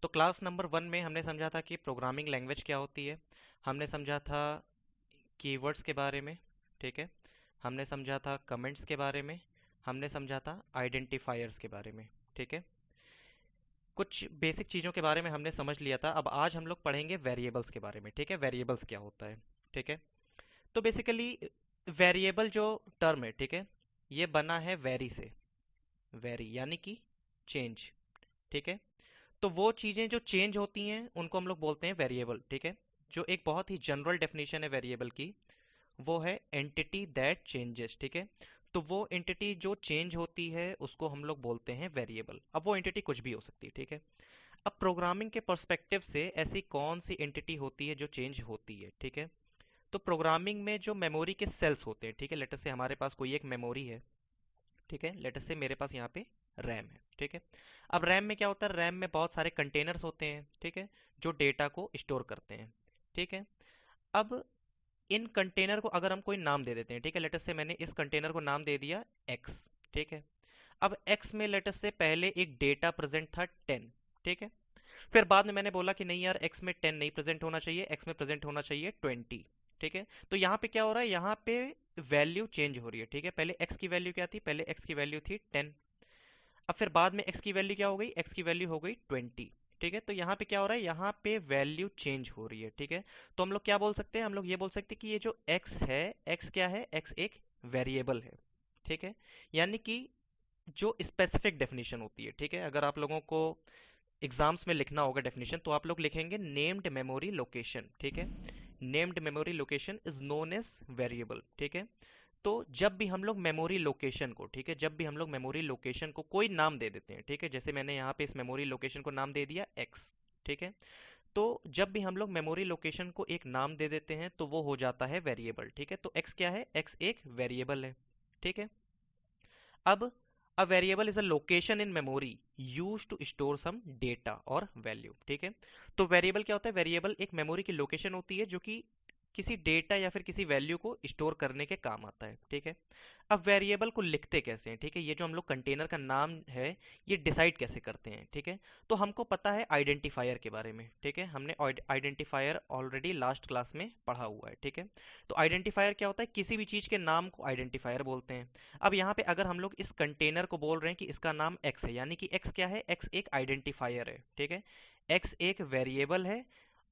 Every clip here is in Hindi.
तो क्लास नंबर 1 में हमने समझा था कि प्रोग्रामिंग लैंग्वेज क्या होती है। हमने समझा था कीवर्ड्स के बारे में, ठीक है। हमने समझा था कमेंट्स के बारे में। हमने समझा था आइडेंटिफायर्स के बारे में, ठीक है। कुछ बेसिक चीज़ों के बारे में हमने समझ लिया था। अब आज हम लोग पढ़ेंगे वेरिएबल्स के बारे में, ठीक है। वेरिएबल्स क्या होता है, ठीक है। तो बेसिकली वेरिएबल जो टर्म है, ठीक है, ये बना है वेरी से। वेरी यानी कि चेंज, ठीक है। तो वो चीजें जो चेंज होती हैं उनको हम लोग बोलते हैं वेरिएबल, ठीक है। जो एक बहुत ही जनरल डेफिनेशन है वेरिएबल की, वो है एंटिटी दैट चेंजेस, ठीक है। तो वो एंटिटी जो चेंज होती है उसको हम लोग बोलते हैं वेरिएबल। अब वो एंटिटी कुछ भी हो सकती है, ठीक है। अब प्रोग्रामिंग के पर्सपेक्टिव से ऐसी कौन सी एंटिटी होती है जो चेंज होती है, ठीक है। तो प्रोग्रामिंग में जो मेमोरी के सेल्स होते हैं, ठीक है, लेट अस से हमारे पास कोई एक मेमोरी है, ठीक है। लेट अस से मेरे पास यहाँ पे रैम है, ठीक है। अब रैम में क्या होता है, रैम में बहुत सारे कंटेनर्स होते हैं, ठीक है, जो डेटा को स्टोर करते हैं, ठीक है। अब इन कंटेनर को अगर हम कोई नाम दे देते हैं, ठीक है, लेट अस से मैंने इस कंटेनर को नाम दे दिया एक्स, ठीक है। अब एक्स में लेट अस से पहले एक डेटा प्रेजेंट था 10, ठीक है। फिर बाद में मैंने बोला कि नहीं यार, एक्स में 10 नहीं प्रेजेंट होना चाहिए, एक्स में प्रेजेंट होना चाहिए 20, ठीक है। तो यहाँ पे क्या हो रहा है, यहाँ पे वैल्यू चेंज हो रही है, ठीक है। पहले एक्स की वैल्यू क्या थी, पहले एक्स की वैल्यू थी 10। अब फिर बाद में एक्स की वैल्यू क्या हो गई, एक्स की वैल्यू हो गई 20, ठीक है। तो यहाँ पे क्या हो रहा है, यहाँ पे वैल्यू चेंज हो रही है, ठीक है। तो हम लोग क्या बोल सकते हैं, हम लोग ये बोल सकते हैं कि ये जो एक्स है, एक्स क्या है, एक्स एक वेरिएबल है, ठीक है। यानी कि जो स्पेसिफिक डेफिनेशन होती है, ठीक है। अगर आप लोगों को एग्जाम्स में लिखना होगा डेफिनेशन, तो आप लोग लिखेंगे नेम्ड मेमोरी लोकेशन, ठीक है। Named memory location is known as variable, ठीक है। तो जब भी हम लोग मेमोरी लोकेशन को, ठीक है, जब भी हम लोग मेमोरी लोकेशन को कोई नाम दे देते हैं, ठीक है, जैसे मैंने यहाँ पे इस मेमोरी लोकेशन को नाम दे दिया एक्स, ठीक है। तो जब भी हम लोग मेमोरी लोकेशन को एक नाम दे देते हैं तो वो हो जाता है वेरिएबल, ठीक है। तो एक्स क्या है, एक्स एक वेरिएबल है, ठीक है। अब a variable is a location in memory used to store some data और value, ठीक है। तो वेरिएबल क्या होता है, वेरिएबल एक मेमोरी की लोकेशन होती है जो कि किसी डेटा या फिर किसी वैल्यू को स्टोर करने के काम आता है, ठीक है। अब वेरिएबल को लिखते कैसे हैं, ठीक है, ये जो हम लोग कंटेनर का नाम है ये डिसाइड कैसे करते हैं, ठीक है। तो हमको पता है आइडेंटिफायर के बारे में, ठीक है, हमने आइडेंटिफायर ऑलरेडी लास्ट क्लास में पढ़ा हुआ है, ठीक है। तो आइडेंटिफायर क्या होता है, किसी भी चीज के नाम को आइडेंटिफायर बोलते हैं। अब यहाँ पे अगर हम लोग इस कंटेनर को बोल रहे हैं कि इसका नाम एक्स है, यानी कि एक्स क्या है, एक्स एक आइडेंटिफायर है, ठीक है। एक्स एक वेरिएबल है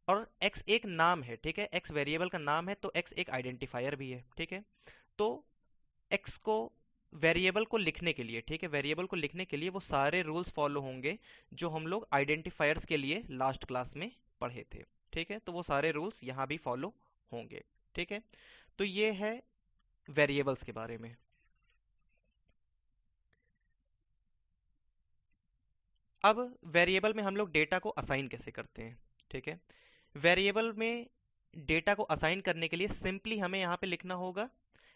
और एक्स एक नाम है, ठीक है। एक्स वेरिएबल का नाम है तो एक्स एक आइडेंटिफायर भी है, ठीक है। तो एक्स को, वेरिएबल को लिखने के लिए, ठीक है, वेरिएबल को लिखने के लिए वो सारे रूल्स फॉलो होंगे जो हम लोग आइडेंटिफायर्स के लिए लास्ट क्लास में पढ़े थे, ठीक है। तो वो सारे रूल्स यहाँ भी फॉलो होंगे, ठीक है। तो ये है वेरिएबल्स के बारे में। अब वेरिएबल में हम लोग डेटा को असाइन कैसे करते हैं, ठीक है। वेरिएबल में डेटा को असाइन करने के लिए सिंपली हमें यहाँ पे लिखना होगा,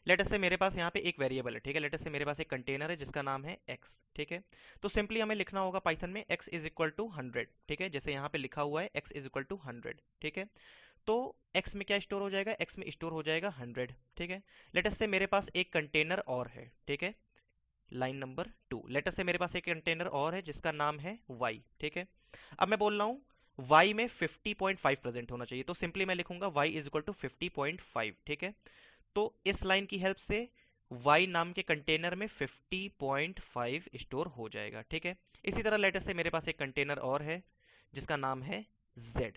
लेट अस से मेरे पास यहाँ पे एक वेरिएबल है, ठीक है। लेट अस से मेरे पास एक कंटेनर है जिसका नाम है x, ठीक है। तो सिंपली हमें लिखना होगा पाइथन में x इज इक्वल टू 100, ठीक है, जैसे यहाँ पे लिखा हुआ है x इज इक्वल टू 100, ठीक है। तो x में क्या स्टोर हो जाएगा, x में स्टोर हो जाएगा 100, ठीक है। लेट अस से मेरे पास एक कंटेनर और है, ठीक है, लाइन नंबर 2। लेट अस से मेरे पास एक कंटेनर और है जिसका नाम है y, ठीक है। अब मैं बोल रहा हूँ y में 50.5 प्रेजेंट होना चाहिए, तो सिंपली मैं लिखूंगा y इज इक्वल टू 50.5, ठीक है। तो इस लाइन की हेल्प से y नाम के कंटेनर में 50.5 स्टोर हो जाएगा, ठीक है। इसी तरह लेट अस से मेरे पास एक कंटेनर और है जिसका नाम है z,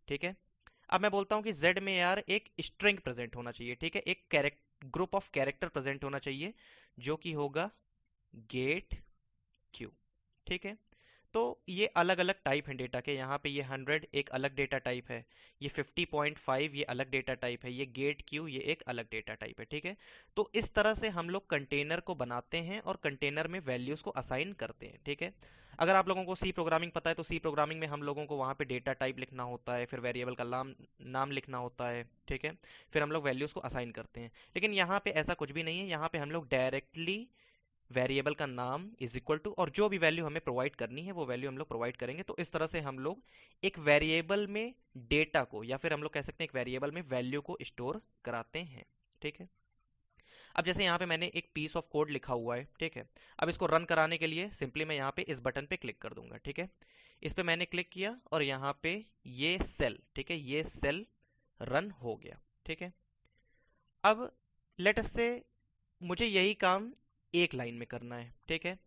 ठीक है। अब मैं बोलता हूँ कि z में यार एक स्ट्रिंग प्रेजेंट होना चाहिए, ठीक है, एक ग्रुप ऑफ कैरेक्टर प्रेजेंट होना चाहिए जो कि होगा गेट क्यू, ठीक है। तो ये अलग अलग टाइप हैं डेटा के, यहाँ पे ये 100 एक अलग डेटा टाइप है, ये 50.5 ये अलग डेटा टाइप है, ये गेट क्यू ये एक अलग डेटा टाइप है, ठीक है। तो इस तरह से हम लोग कंटेनर को बनाते हैं और कंटेनर में वैल्यूज को असाइन करते हैं, ठीक है। अगर आप लोगों को सी प्रोग्रामिंग पता है तो सी प्रोग्रामिंग में हम लोगों को वहाँ पे डेटा टाइप लिखना होता है, फिर वेरिएबल का नाम नाम लिखना होता है, ठीक है। फिर हम लोग वैल्यूज को असाइन करते हैं। लेकिन यहाँ पे ऐसा कुछ भी नहीं है, यहाँ पे हम लोग डायरेक्टली वेरिएबल का नाम इज इक्वल टू और जो भी वैल्यू हमें प्रोवाइड करनी है वो वैल्यू हम लोग प्रोवाइड करेंगे। तो इस तरह से हम लोग एक वेरिएबल में डेटा को, या फिर हम लोग कह सकते हैं एक वेरिएबल में वैल्यू को स्टोर कराते हैं, ठीक है। अब जैसे यहाँ पे मैंने एक पीस ऑफ कोड लिखा हुआ है, ठीक है। अब इसको रन कराने के लिए सिंपली मैं यहाँ पे इस बटन पे क्लिक कर दूंगा, ठीक है। इस पे मैंने क्लिक किया और यहाँ पे ये सेल, ठीक है, ये सेल रन हो गया। ठीक है, अब लेट अस से मुझे यही काम एक लाइन में करना है। ठीक है,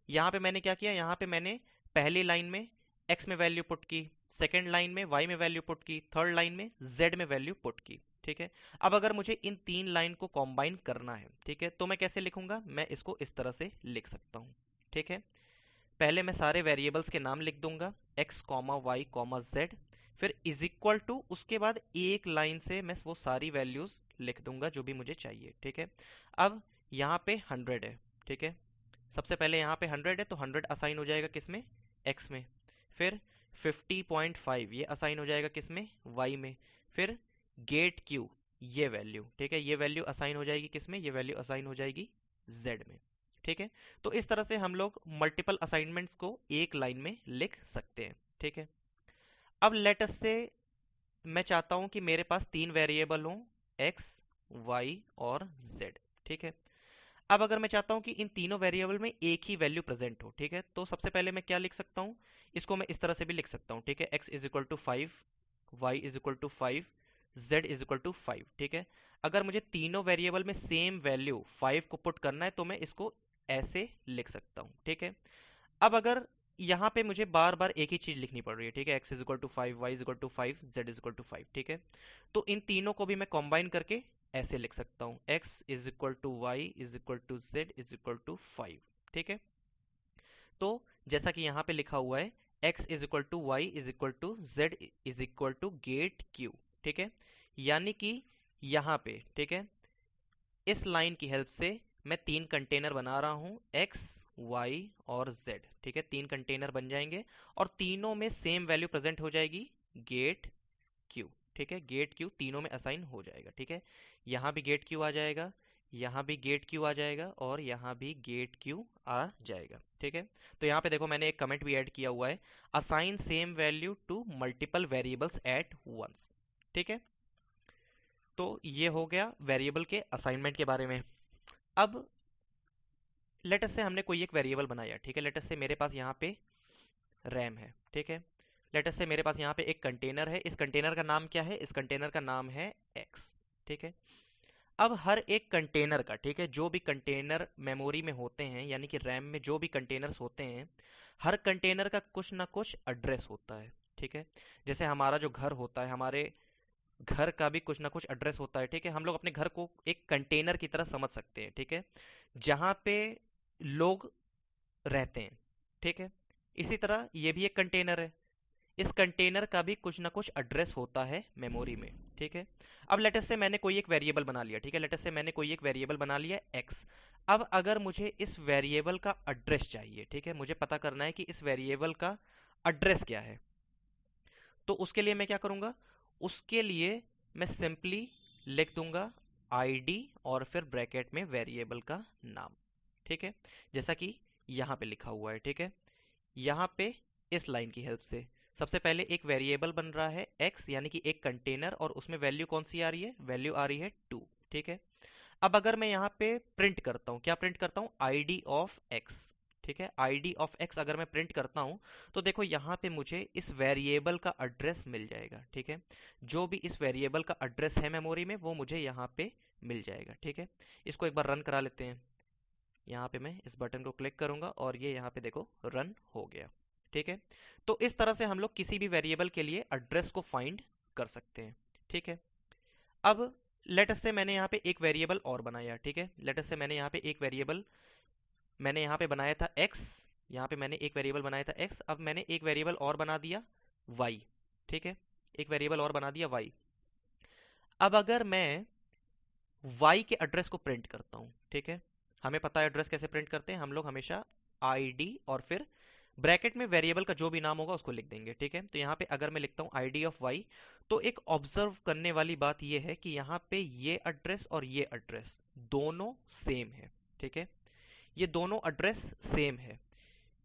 यहाँ पे मैंने क्या किया, यहाँ पे मैंने पहली लाइन में x में वैल्यू पुट की, सेकेंड लाइन में y में वैल्यू पुट की, थर्ड लाइन में z में वैल्यू पुट की। ठीक है, अब अगर मुझे इन तीन लाइन को कॉम्बाइन करना है, ठीक है, तो मैं कैसे लिखूंगा, मैं इसको इस तरह से लिख सकता हूँ। ठीक है, पहले मैं सारे वेरिएबल्स के नाम लिख दूंगा, x comma y comma z, फिर इज इक्वल टू, उसके बाद एक लाइन से मैं वो सारी वैल्यूज लिख दूंगा जो भी मुझे चाहिए। ठीक है, अब यहाँ पे 100 है। ठीक है, सबसे पहले यहाँ पे 100 है तो 100 असाइन हो जाएगा किसमें, x में। फिर 50.5 ये असाइन हो जाएगा किसमें, y में। फिर गेट q, ये वैल्यू, ठीक है, ये वैल्यू असाइन हो जाएगी किसमें, ये वैल्यू असाइन हो जाएगी z में। ठीक है, तो इस तरह से हम लोग मल्टीपल असाइनमेंट्स को एक लाइन में लिख सकते हैं। ठीक है, अब लेट अस से मैं चाहता हूं कि मेरे पास तीन वेरिएबल हों, x, y और z। ठीक है, अब अगर मैं चाहता हूं कि इन तीनों वेरिएबल में एक ही वैल्यू प्रेजेंट हो, ठीक है, तो सबसे पहले मैं क्या लिख सकता हूं, इसको मैं इस तरह से भी लिख सकता हूं। ठीक है, x is equal to 5, y is equal to 5, z is equal to 5। ठीक है, अगर मुझे तीनों वेरिएबल में सेम वैल्यू 5 को पुट करना है तो मैं इसको ऐसे लिख सकता हूं। ठीक है, अब अगर यहाँ पे मुझे बार बार एक ही चीज लिखनी पड़ रही है, ठीक है, x is equal to 5, y is equal to 5, z is equal to 5। ठीक है, तो इन तीनों को भी मैं कंबाइन करके ऐसे लिख सकता हूँ, x is equal to y is equal to z is equal to 5। ठीक है, तो जैसा कि यहाँ पे लिखा हुआ है, x is equal to y is equal to z is equal to gate q। ठीक है, यानी कि यहाँ पे, ठीक है, इस लाइन की हेल्प से मैं तीन कंटेनर बना रहा हूँ, x, y और z। ठीक है, तीन कंटेनर बन जाएंगे और तीनों में सेम वैल्यू प्रेजेंट हो जाएगी, गेट q। ठीक है, गेट q तीनों में असाइन हो जाएगा। ठीक है, यहाँ भी गेट q आ जाएगा, यहाँ भी गेट q आ जाएगा और यहाँ भी गेट q आ जाएगा। ठीक है, तो यहाँ पे देखो मैंने एक कमेंट भी ऐड किया हुआ है, assign same value to multiple variables at once. ठीक है, तो ये हो गया वेरिएबल के असाइनमेंट के बारे में। अब लेट अस से हमने कोई एक वेरिएबल बनाया, ठीक है, लेट अस से मेरे पास यहाँ पे रैम है। ठीक है, लेट अस से मेरे पास यहाँ पे एक कंटेनर है, इस कंटेनर का नाम क्या है, इस कंटेनर का नाम है x। ठीक है, अब हर एक कंटेनर का, ठीक है, जो भी कंटेनर मेमोरी में होते हैं यानी कि रैम में जो भी कंटेनर्स होते हैं, हर कंटेनर का कुछ ना कुछ एड्रेस होता है। ठीक है, जैसे हमारा जो घर होता है, हमारे घर का भी कुछ ना कुछ एड्रेस होता है। ठीक है, हम लोग अपने घर को एक कंटेनर की तरह समझ सकते हैं, ठीक है, जहां पे लोग रहते हैं। ठीक है, इसी तरह ये भी एक कंटेनर है, इस कंटेनर का भी कुछ ना कुछ एड्रेस होता है मेमोरी में। ठीक है, अब लेट्स से मैंने कोई एक वेरिएबल बना लिया, ठीक है, लेट्स से मैंने कोई एक वेरिएबल बना लिया x। अब अगर मुझे इस वेरिएबल का एड्रेस चाहिए, ठीक है, मुझे पता करना है कि इस वेरिएबल का एड्रेस क्या है, तो उसके लिए मैं क्या करूंगा, उसके लिए मैं सिंपली लिख दूंगा id और फिर ब्रैकेट में वेरिएबल का नाम। ठीक है, जैसा कि यहाँ पे लिखा हुआ है। ठीक है, यहाँ पे इस लाइन की हेल्प से सबसे पहले एक वेरिएबल बन रहा है x, यानी कि एक कंटेनर, और उसमें वैल्यू कौन सी आ रही है, वैल्यू आ रही है 2। ठीक है, अब अगर मैं यहाँ पे प्रिंट करता हूँ, क्या प्रिंट करता हूँ, id ऑफ x। ठीक है, id ऑफ x अगर मैं प्रिंट करता हूँ तो देखो यहाँ पे मुझे इस वेरिएबल का एड्रेस मिल जाएगा। ठीक है, जो भी इस वेरिएबल का एड्रेस है मेमोरी में वो मुझे यहाँ पे मिल जाएगा। ठीक है, इसको एक बार रन करा लेते हैं, यहाँ पे मैं इस बटन को क्लिक करूंगा और ये यहाँ पे देखो रन हो गया। ठीक है, तो इस तरह से हम लोग किसी भी वेरिएबल के लिए एड्रेस को फाइंड कर सकते हैं। ठीक है, अब लेट अस से मैंने यहाँ पे एक वेरिएबल और बनाया। ठीक है, लेट अस से मैंने यहाँ पे एक वेरिएबल मैंने यहाँ पे बनाया था x, यहाँ पे मैंने एक वेरिएबल बनाया था x, अब मैंने एक वेरिएबल और बना दिया y। ठीक है, एक वेरिएबल और बना दिया y। अब अगर मैं y के एड्रेस को प्रिंट करता हूँ, ठीक है, हमें पता है एड्रेस कैसे प्रिंट करते हैं, हम लोग हमेशा id और फिर ब्रैकेट में वेरिएबल का जो भी नाम होगा उसको लिख देंगे। ठीक है, तो यहाँ पे अगर मैं लिखता हूँ id ऑफ y, तो एक ऑब्जर्व करने वाली बात यह है कि यहाँ पे ये एड्रेस और ये एड्रेस दोनों सेम है। ठीक है, ये दोनों एड्रेस सेम है,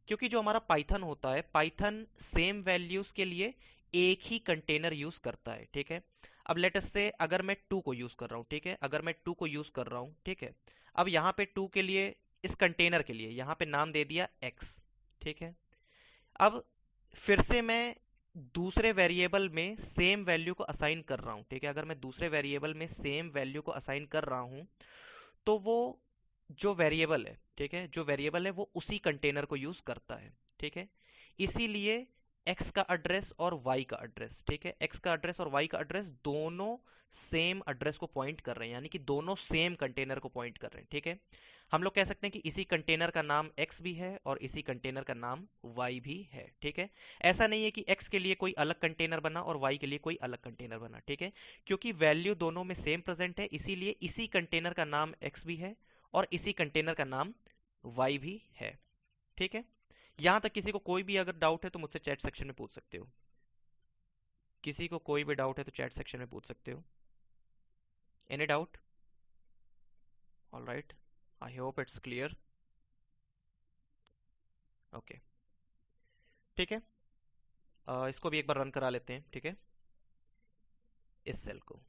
क्योंकि जो हमारा पाइथन होता है, पाइथन सेम वैल्यूज के लिए एक ही कंटेनर यूज करता है। ठीक है, अब लेट अस से अगर मैं 2 को यूज कर रहा हूँ, ठीक है, अगर मैं 2 को यूज कर रहा हूँ, ठीक है, अब यहाँ पे 2 के लिए, इस कंटेनर के लिए यहाँ पे नाम दे दिया x। ठीक है, अब फिर से मैं दूसरे वेरिएबल में सेम वैल्यू को असाइन कर रहा हूँ, ठीक है। अगर मैं दूसरे वेरिएबल में सेम वैल्यू को असाइन कर रहा हूँ तो वो जो वेरिएबल है, ठीक है, जो वेरिएबल है वो उसी कंटेनर को यूज करता है, ठीक है। इसीलिए x का एड्रेस और y का एड्रेस, ठीक है, x का एड्रेस और y का एड्रेस दोनों सेम एड्रेस को पॉइंट कर रहे हैं, यानी कि दोनों सेम कंटेनर को पॉइंट कर रहे हैं, ठीक है। हम लोग कह सकते हैं कि इसी कंटेनर का नाम x भी है और इसी कंटेनर का नाम y भी है, ठीक है। ऐसा नहीं है कि x के लिए कोई अलग कंटेनर बना और y के लिए कोई अलग कंटेनर बना, ठीक है, क्योंकि वैल्यू दोनों में सेम प्रेजेंट है, इसीलिए इसी कंटेनर का नाम x भी है और इसी कंटेनर का नाम y भी है, ठीक है। यहां तक किसी को कोई भी अगर डाउट है तो मुझसे चैट सेक्शन में पूछ सकते हो। किसी को कोई भी डाउट है तो चैट सेक्शन में पूछ सकते हो। Any doubt? All right, I hope it's clear. Okay, ठीक है। इसको भी एक बार रन करा लेते हैं, ठीक है, इस सेल को।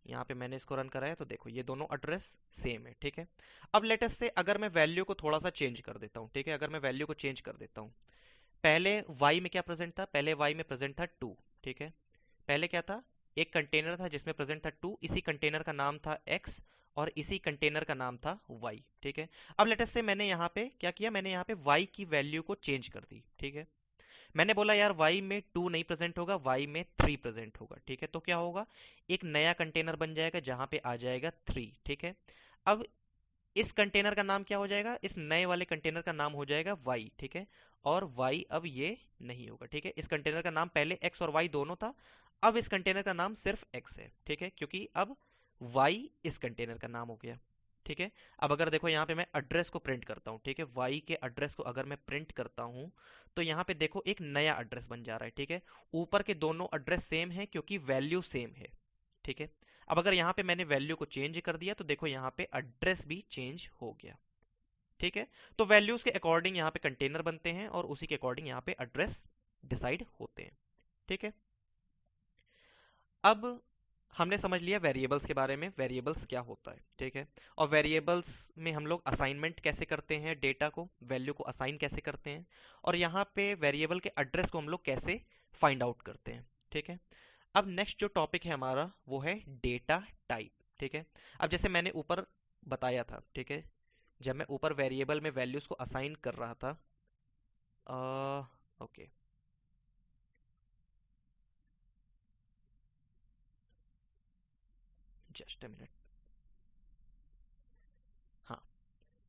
यहाँ पे मैंने इसको रन कराया तो देखो ये दोनों एड्रेस सेम है, ठीक है। अब लेटेस्ट से अगर मैं वैल्यू को थोड़ा सा चेंज कर देता हूँ, ठीक है, अगर मैं वैल्यू को चेंज कर देता हूँ। पहले y में क्या प्रेजेंट था? पहले y में प्रेजेंट था 2, ठीक है। पहले क्या था? एक कंटेनर था जिसमें प्रेजेंट था 2, इसी कंटेनर का नाम था x और इसी कंटेनर का नाम था y, ठीक है। अब लेटेस्ट से मैंने यहाँ पे क्या किया? मैंने यहाँ पे y की वैल्यू को चेंज कर दी, ठीक है। मैंने बोला यार y में 2 नहीं प्रेजेंट होगा, y में 3 प्रेजेंट होगा, ठीक है। तो क्या होगा? एक नया कंटेनर बन जाएगा जहां पे आ जाएगा 3, ठीक है। अब इस कंटेनर का नाम क्या हो जाएगा? इस नए वाले कंटेनर का नाम हो जाएगा y, ठीक है। और y अब ये नहीं होगा, ठीक है। इस कंटेनर का नाम पहले x और y दोनों था, अब इस कंटेनर का नाम सिर्फ x है, ठीक है, क्योंकि अब y इस कंटेनर का नाम हो गया, ठीक है। अब अगर देखो यहाँ पे मैं एड्रेस को प्रिंट करता हूँ, ठीक है, y के एड्रेस को अगर मैं प्रिंट करता हूँ तो यहाँ पे देखो एक नया एड्रेस बन जा रहा है, ठीक है। ऊपर के दोनों एड्रेस सेम है क्योंकि वैल्यू सेम है, ठीक है। अब अगर यहाँ पे मैंने वैल्यू को चेंज कर दिया तो देखो यहाँ पे एड्रेस भी चेंज हो गया, ठीक है। तो वैल्यूज के अकॉर्डिंग यहाँ पे कंटेनर बनते हैं और उसी के अकॉर्डिंग यहाँ पे एड्रेस डिसाइड होते हैं, ठीक है। अब हमने समझ लिया वेरिएबल्स के बारे में, वेरिएबल्स क्या होता है, ठीक है। और वेरिएबल्स में हम लोग असाइनमेंट कैसे करते हैं, डेटा को, वैल्यू को असाइन कैसे करते हैं, और यहाँ पे वेरिएबल के एड्रेस को हम लोग कैसे फाइंड आउट करते हैं, ठीक है। अब नेक्स्ट जो टॉपिक है हमारा वो है डेटा टाइप, ठीक है। अब जैसे मैंने ऊपर बताया था, ठीक है, जब मैं ऊपर वेरिएबल में वैल्यूज को असाइन कर रहा था, ओके, जस्ट अ मिनट। हाँ,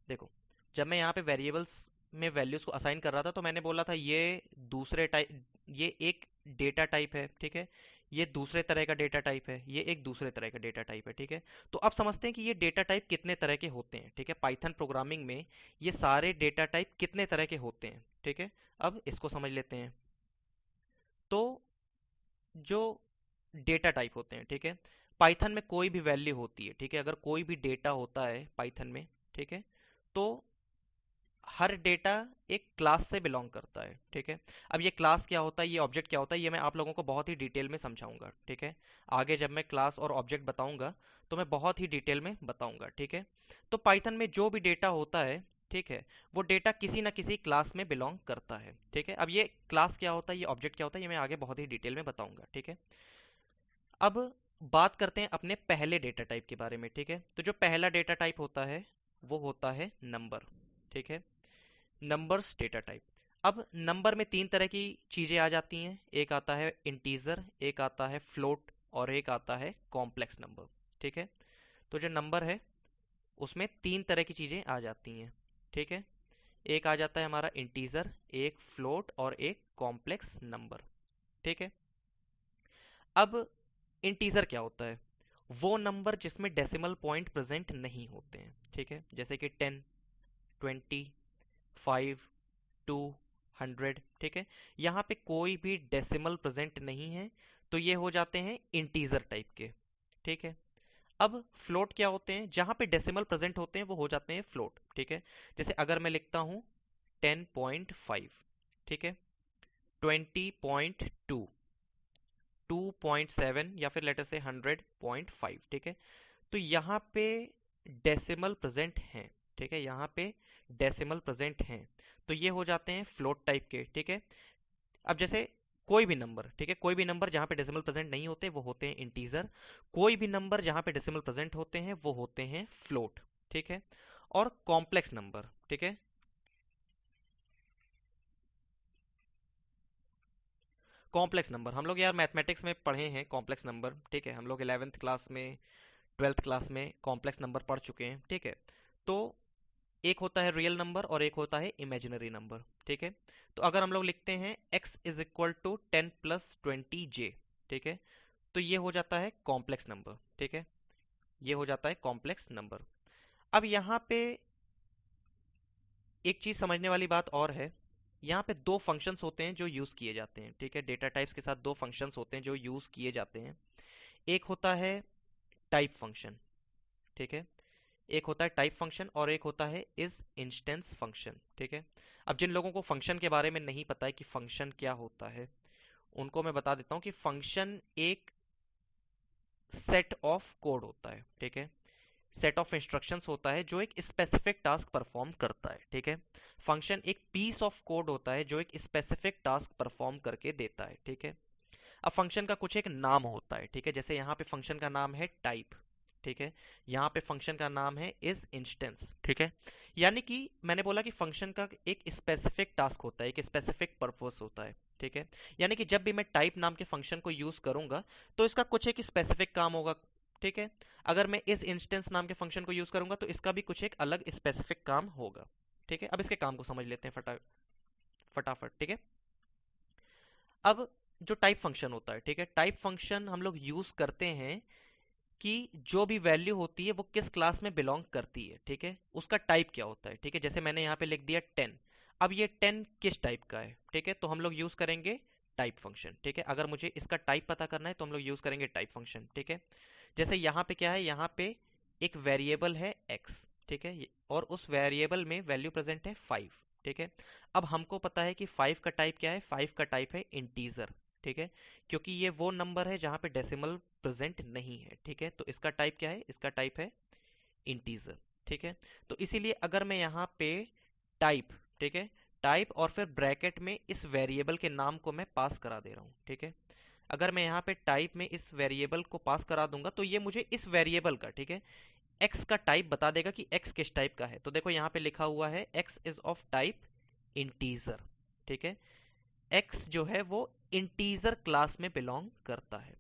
देखो, जब मैं यहाँ पे वेरिएबल्स में वैल्यूज को असाइन कर रहा था तो मैंने बोला था ये दूसरे टाइप, ये एक डेटा टाइप है, ठीक है, ये दूसरे तरह का डेटा टाइप है, ये एक दूसरे तरह का डेटा टाइप है, ठीक है। तो अब समझते हैं कि ये डेटा टाइप कितने तरह के होते हैं, ठीक है। पाइथन प्रोग्रामिंग में ये सारे डेटा टाइप कितने तरह के होते हैं, ठीक है। अब इसको समझ लेते हैं। तो जो डेटा टाइप होते हैं, ठीक है, पाइथन में कोई भी वैल्यू होती है, ठीक है, अगर कोई भी डेटा होता है पाइथन में, ठीक है, तो हर डेटा एक क्लास से बिलोंग करता है, ठीक है। अब ये क्लास क्या होता है, ये ऑब्जेक्ट क्या होता है, ये मैं आप लोगों को बहुत ही डिटेल में समझाऊंगा, ठीक है। आगे जब मैं क्लास और ऑब्जेक्ट बताऊंगा तो मैं बहुत ही डिटेल में बताऊंगा, ठीक है। तो पाइथन में जो भी डेटा होता है, ठीक है, वो डेटा किसी ना किसी क्लास में बिलोंग करता है, ठीक है। अब ये क्लास क्या होता है, ये ऑब्जेक्ट क्या होता है, ये मैं आगे बहुत ही डिटेल में बताऊंगा, ठीक है। अब बात करते हैं अपने पहले डेटा टाइप के बारे में, ठीक है। तो जो पहला डेटा टाइप होता है वो होता है नंबर, ठीक है, नंबर्स डेटा टाइप। अब नंबर में तीन तरह की चीजें आ जाती हैं, एक आता है इंटीजर, एक आता है फ्लोट और एक आता है कॉम्प्लेक्स नंबर, ठीक है। तो जो नंबर है उसमें तीन तरह की चीजें आ जाती हैं, ठीक है। एक आ जाता है हमारा इंटीजर, एक फ्लोट और एक कॉम्प्लेक्स नंबर, ठीक है। अब इंटीजर क्या होता है? वो नंबर जिसमें डेसिमल पॉइंट प्रेजेंट नहीं होते हैं, ठीक है, जैसे कि 10, 20, 5, 2, 100, ठीक है। यहाँ पे कोई भी डेसिमल प्रेजेंट नहीं है तो ये हो जाते हैं इंटीजर टाइप के, ठीक है। अब फ्लोट क्या होते हैं? जहां पे डेसिमल प्रेजेंट होते हैं वो हो जाते हैं फ्लोट, ठीक है। जैसे अगर मैं लिखता हूं 10.5, ठीक है, 20.2, 2.7 या फिर लेटर से 100.5, ठीक है। तो यहाँ पे डेसिमल प्रेजेंट हैं, ठीक है, यहाँ पे डेसिमल प्रेजेंट हैं तो ये हो जाते हैं फ्लोट टाइप के, ठीक है। अब जैसे कोई भी नंबर, ठीक है, कोई भी नंबर जहां पे डेसिमल प्रेजेंट नहीं होते वो होते हैं इंटीजर, कोई भी नंबर जहां पे डेसिमल प्रेजेंट होते हैं वो होते हैं फ्लोट, ठीक है। और कॉम्प्लेक्स नंबर, ठीक है, कॉम्प्लेक्स नंबर हम लोग यार मैथमेटिक्स में पढ़े हैं कॉम्प्लेक्स नंबर, ठीक है, हम लोग 11th क्लास में, 12th क्लास में कॉम्प्लेक्स नंबर पढ़ चुके हैं, ठीक है। तो एक होता है रियल नंबर और एक होता है इमेजिनरी नंबर, ठीक है। तो अगर हम लोग लिखते हैं x is equal to 10 + 20j, ठीक है, तो ये हो जाता है कॉम्प्लेक्स नंबर, ठीक है, ये हो जाता है कॉम्प्लेक्स नंबर। अब यहाँ पे एक चीज समझने वाली बात और है, यहाँ पे दो फंक्शंस होते हैं जो यूज किए जाते हैं, ठीक है, डेटा टाइप्स के साथ दो फंक्शंस होते हैं जो यूज किए जाते हैं। एक होता है टाइप फंक्शन, ठीक है, एक होता है टाइप फंक्शन और एक होता है इज इंस्टेंस फंक्शन, ठीक है। अब जिन लोगों को फंक्शन के बारे में नहीं पता है कि फंक्शन क्या होता है, उनको मैं बता देता हूँ कि फंक्शन एक सेट ऑफ कोड होता है, ठीक है, सेट ऑफ इंस्ट्रक्शंस होता है जो एक स्पेसिफिक टास्क परफॉर्म करता है, ठीक है। फंक्शन एक पीस ऑफ कोड होता है जो एक स्पेसिफिक टास्क परफॉर्म करके देता है, ठीक है। अब फंक्शन का कुछ एक नाम होता है, ठीक है, जैसे यहाँ पे फंक्शन का नाम है टाइप, ठीक है, यहाँ पे फंक्शन का नाम है इज इंस्टेंस, ठीक है। यानी कि मैंने बोला कि फंक्शन का एक स्पेसिफिक टास्क होता है, एक स्पेसिफिक पर्पस होता है, ठीक है। यानी कि जब भी मैं टाइप नाम के फंक्शन को यूज करूंगा तो इसका कुछ एक स्पेसिफिक काम होगा, ठीक है। अगर मैं इस इंस्टेंस नाम के फंक्शन को यूज करूंगा तो इसका भी कुछ एक अलग स्पेसिफिक काम होगा, ठीक है। अब इसके काम को समझ लेते हैं फटाफट, ठीक है। अब जो टाइप फंक्शन होता है, ठीक है, टाइप फंक्शन हम लोग यूज करते हैं कि जो भी वैल्यू होती है वो किस क्लास में बिलोंग करती है, ठीक है, उसका टाइप क्या होता है, ठीक है। जैसे मैंने यहाँ पे लिख दिया 10, अब ये 10 किस टाइप का है, ठीक है, तो हम लोग यूज करेंगे टाइप फंक्शन, ठीक है। अगर मुझे इसका टाइप पता करना है तो हम लोग यूज करेंगे टाइप फंक्शन, ठीक है। जैसे यहाँ पे क्या है, यहाँ पे एक वेरिएबल है x, ठीक है, और उस वेरिएबल में वैल्यू प्रेजेंट है 5, ठीक है। अब हमको पता है कि 5 का टाइप क्या है, 5 का टाइप है इंटीजर, ठीक है, क्योंकि ये वो नंबर है जहां पे डेसिमल प्रेजेंट नहीं है, ठीक है। तो इसका टाइप क्या है, इसका टाइप है इंटीजर, ठीक है। तो इसीलिए अगर मैं यहाँ पे टाइप, ठीक है, टाइप और फिर ब्रैकेट में इस वेरिएबल के नाम को मैं पास करा दे रहा हूँ, ठीक है, अगर मैं यहाँ पे टाइप में इस वेरिएबल को पास करा दूंगा तो ये मुझे इस वेरिएबल का, ठीक है, एक्स का टाइप बता देगा कि एक्स किस टाइप का है। तो देखो यहाँ पे लिखा हुआ है x is of type integer, ठीक है, एक्स जो है वो इंटीजर क्लास में बिलोंग करता है,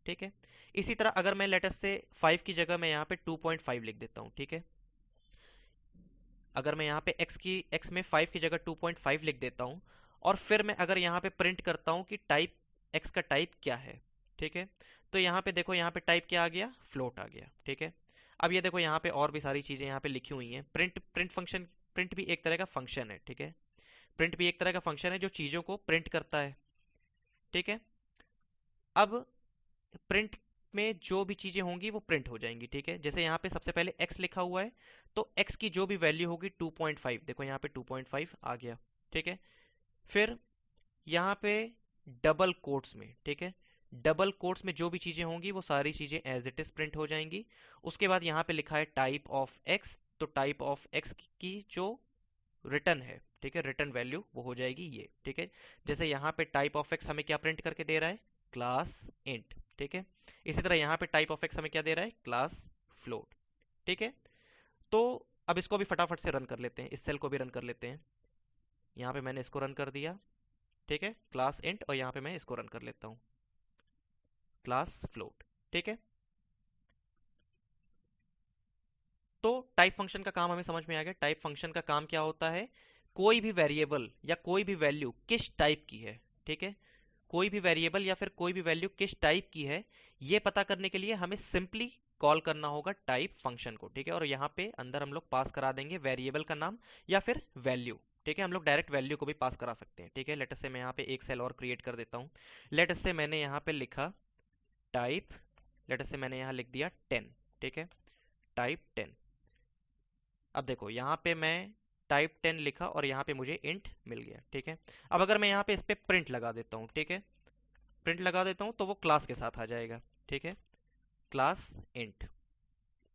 ठीक है। इसी तरह अगर मैं लेटर से 5 की जगह मैं यहाँ पे 2.5 लिख देता हूँ, ठीक है, अगर मैं यहाँ पे x में 5 की जगह 2.5 लिख देता हूँ और फिर मैं अगर यहाँ पे प्रिंट करता हूँ कि टाइप x का टाइप क्या है, ठीक है, तो यहाँ पे देखो यहाँ पे टाइप क्या आ गया, फ्लोट आ गया, ठीक है। अब ये देखो यहाँ पे और भी सारी चीजें यहाँ पे लिखी हुई हैं, प्रिंट प्रिंट फंक्शन, प्रिंट भी एक तरह का फंक्शन है, ठीक है, प्रिंट भी एक तरह का फंक्शन है जो चीजों को प्रिंट करता है, ठीक है। अब प्रिंट में जो भी चीजें होंगी वो प्रिंट हो जाएंगी, ठीक है। जैसे यहाँ पे सबसे पहले x लिखा हुआ है तो x की जो भी वैल्यू होगी 2.5, देखो यहाँ पे 2.5 आ गया, ठीक है। फिर यहाँ पे डबल कोट्स में, ठीक है, डबल कोट्स में जो भी चीजें होंगी वो सारी चीजें एज इट इज प्रिंट हो जाएंगी। उसके बाद यहाँ पे लिखा है टाइप ऑफ x, तो टाइप ऑफ x की जो रिटर्न है, ठीक है, रिटर्न वैल्यू वो हो जाएगी ये, ठीक है। जैसे यहाँ पे टाइप ऑफ x हमें क्या प्रिंट करके दे रहा है, क्लास इंट, ठीक है। इसी तरह यहाँ पे टाइप ऑफ x हमें क्या दे रहा है, क्लास फ्लोट, ठीक है। तो अब इसको भी फटाफट से रन कर लेते हैं, इस सेल को भी रन कर लेते हैं। यहाँ पे मैंने इसको रन कर दिया, ठीक है, क्लास इंट, और यहाँ पे मैं इसको रन कर लेता हूँ, क्लास फ्लोट, ठीक है। तो टाइप फंक्शन का काम हमें समझ में आ गया। टाइप फंक्शन का काम क्या होता है, कोई भी वेरिएबल या कोई भी वैल्यू किस टाइप की है, ठीक है, कोई भी वेरिएबल या फिर कोई भी वैल्यू किस टाइप की है ये पता करने के लिए हमें सिंपली कॉल करना होगा टाइप फंक्शन को, ठीक है। और यहाँ पे अंदर हम लोग पास करा देंगे वेरिएबल का नाम या फिर वैल्यू, ठीक है, हम लोग डायरेक्ट वैल्यू को भी पास करा सकते हैं, ठीक है। लेट से मैं यहाँ पे एक सेल और क्रिएट कर देता हूँ। लेट से मैंने यहाँ पे लिखा टाइप, लेट से मैंने यहाँ लिख दिया 10, ठीक है, टाइप 10। अब देखो यहाँ पे मैं टाइप 10 लिखा और यहाँ पे मुझे इंट मिल गया, ठीक है। अब अगर मैं यहाँ पे इस पे प्रिंट लगा देता हूँ, ठीक है, प्रिंट लगा देता हूँ तो वो क्लास के साथ आ जाएगा, ठीक है, क्लास इंट,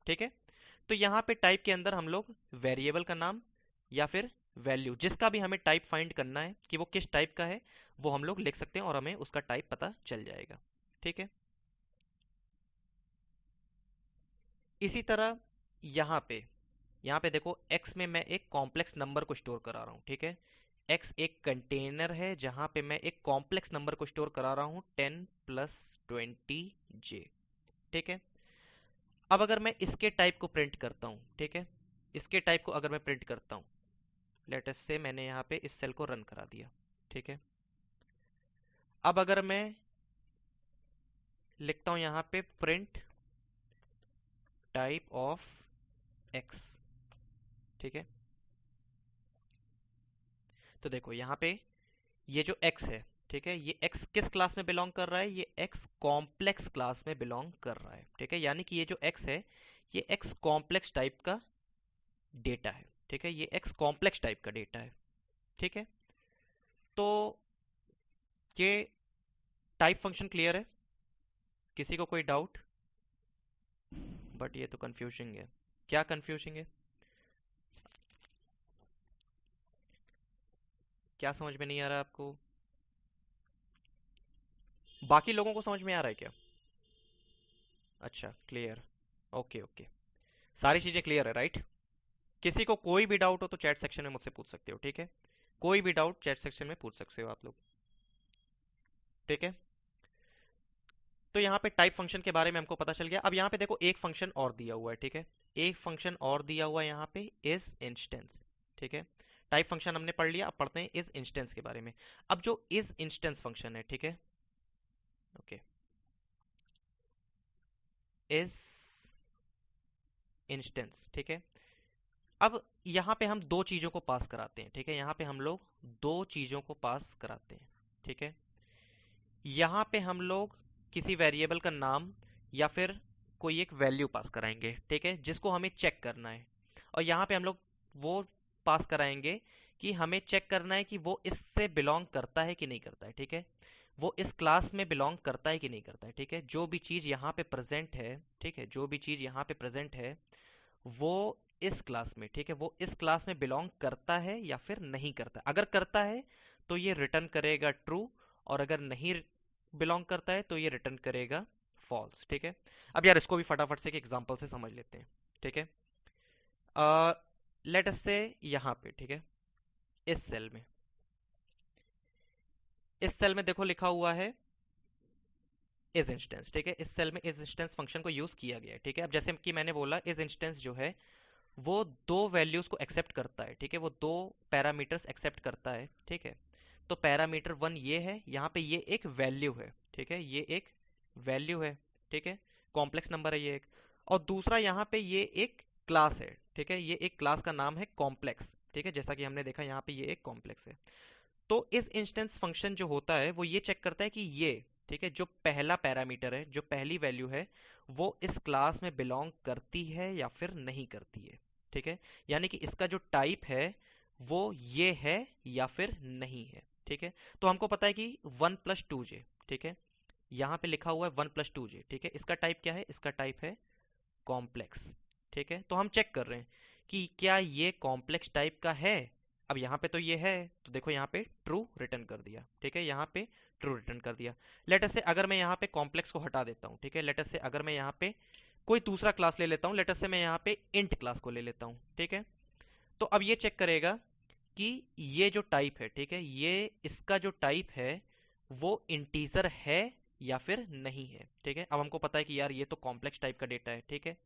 ठीक है। तो यहाँ पे टाइप के अंदर हम लोग वेरिएबल का नाम या फिर वैल्यू, जिसका भी हमें टाइप फाइंड करना है कि वो किस टाइप का है, वो हम लोग लिख सकते हैं और हमें उसका टाइप पता चल जाएगा। ठीक है। इसी तरह यहाँ पे देखो x में मैं एक कॉम्प्लेक्स नंबर को स्टोर करा रहा हूँ। ठीक है। x एक कंटेनर है जहां पे मैं एक कॉम्प्लेक्स नंबर को स्टोर करा रहा हूँ 10 + 20j। ठीक है। अब अगर मैं इसके टाइप को प्रिंट करता हूँ, ठीक है, इसके टाइप को अगर मैं प्रिंट करता हूँ, लेट अस से मैंने यहाँ पे इस सेल को रन करा दिया। ठीक है। अब अगर मैं लिखता हूँ यहाँ पे प्रिंट टाइप ऑफ x, ठीक है, तो देखो यहाँ पे ये जो x है, ठीक है, ये x किस क्लास में बिलोंग कर रहा है, ये x कॉम्प्लेक्स क्लास में बिलोंग कर रहा है। ठीक है। यानी कि ये जो x है, ये x कॉम्प्लेक्स टाइप का डेटा है। ठीक है। ये x कॉम्प्लेक्स टाइप का डेटा है। ठीक है। तो ये टाइप फंक्शन क्लियर है? किसी को कोई डाउट? बट ये तो कंफ्यूजिंग है। क्या कंफ्यूजिंग है? क्या समझ में नहीं आ रहा आपको? बाकी लोगों को समझ में आ रहा है क्या? अच्छा, क्लियर। ओके ओके, सारी चीजें क्लियर है, राइट? किसी को कोई भी डाउट हो तो चैट सेक्शन में मुझसे पूछ सकते हो। ठीक है। कोई भी डाउट चैट सेक्शन में पूछ सकते हो आप लोग। ठीक है। तो यहाँ पे टाइप फंक्शन के बारे में हमको पता चल गया। अब यहाँ पे देखो एक फंक्शन और दिया हुआ है। ठीक है। एक फंक्शन और दिया हुआ है यहाँ पे, इज इंस्टेंस। ठीक है। टाइप फंक्शन हमने पढ़ लिया, अब पढ़ते हैं इज इंस्टेंस के बारे में। अब जो इज इंस्टेंस फंक्शन है, ठीक है, ओके, इज इंस्टेंस, ठीक है। अब यहाँ पे हम दो चीजों को पास कराते हैं। ठीक है। यहाँ पे हम लोग दो चीजों को पास कराते हैं। ठीक है। यहाँ पे हम लोग किसी वेरिएबल का नाम या फिर कोई एक वैल्यू पास कराएंगे, ठीक है, जिसको हमें चेक करना है। और यहाँ पे हम लोग वो पास कराएंगे कि हमें चेक करना है कि वो इससे बिलोंग करता है कि नहीं करता है। ठीक है। वो इस क्लास में बिलोंग करता है कि नहीं करता है। ठीक है। जो भी चीज यहाँ पे प्रेजेंट है, ठीक है, जो भी चीज यहाँ पे प्रेजेंट है, वो इस क्लास में, ठीक है, वो इस क्लास में बिलोंग करता है या फिर नहीं करता। अगर करता है तो ये रिटर्न करेगा ट्रू, और अगर नहीं बिलोंग करता है तो ये रिटर्न करेगा फॉल्स। ठीक है। अब यार इसको भी फटाफट से एक एग्जांपल से समझ लेते हैं। ठीक है। लेट अस से यहाँ पे, ठीक है, इस सेल में, इस सेल में देखो लिखा हुआ है इज इंस्टेंस। ठीक है। इस सेल में इज इंस्टेंस फंक्शन को यूज किया गया है। ठीक है। अब जैसे कि मैंने बोला, इज इंस्टेंस जो है वो दो वैल्यूज को एक्सेप्ट करता है। ठीक है। वो दो पैरामीटर्स एक्सेप्ट करता है। ठीक है। तो पैरामीटर वन ये है, यहाँ पे ये एक वैल्यू है। ठीक है। ये एक वैल्यू है। ठीक है। कॉम्प्लेक्स नंबर है ये एक। और दूसरा यहाँ पे ये एक क्लास है। ठीक है। ये एक क्लास का नाम है कॉम्प्लेक्स। ठीक है। जैसा कि हमने देखा यहाँ पे ये एक कॉम्प्लेक्स है। तो इस इंस्टेंस फंक्शन जो होता है वो ये चेक करता है कि ये, ठीक है, जो पहला पैरामीटर है, जो पहली वैल्यू है, वो इस क्लास में बिलोंग करती है या फिर नहीं करती है। ठीक है। यानी कि इसका जो टाइप है वो ये है या फिर नहीं है। ठीक है। तो हमको पता है कि 1 + 2j, ठीक है, यहाँ पे लिखा हुआ है 1 + 2j। ठीक है। इसका टाइप क्या है? इसका टाइप है कॉम्प्लेक्स। ठीक है। तो हम चेक कर रहे हैं कि क्या ये कॉम्प्लेक्स टाइप का है। अब यहाँ पे तो ये है, तो देखो यहाँ पे ट्रू रिटर्न कर दिया। ठीक है। यहाँ पे ट्रू रिटर्न कर दिया। लेट अस से अगर मैं यहाँ पे कॉम्प्लेक्स को हटा देता हूँ, ठीक है, लेट अस से अगर मैं यहाँ पे कोई दूसरा क्लास ले लेता हूँ, लेट अस से मैं यहाँ पे इंट क्लास को ले लेता हूँ। ठीक है। तो अब ये चेक करेगा कि ये जो टाइप है, ठीक है, ये इसका जो टाइप है वो इंटीजर है या फिर नहीं है। ठीक है। अब हमको पता है कि यार ये तो कॉम्प्लेक्स टाइप का डेटा है। ठीक है।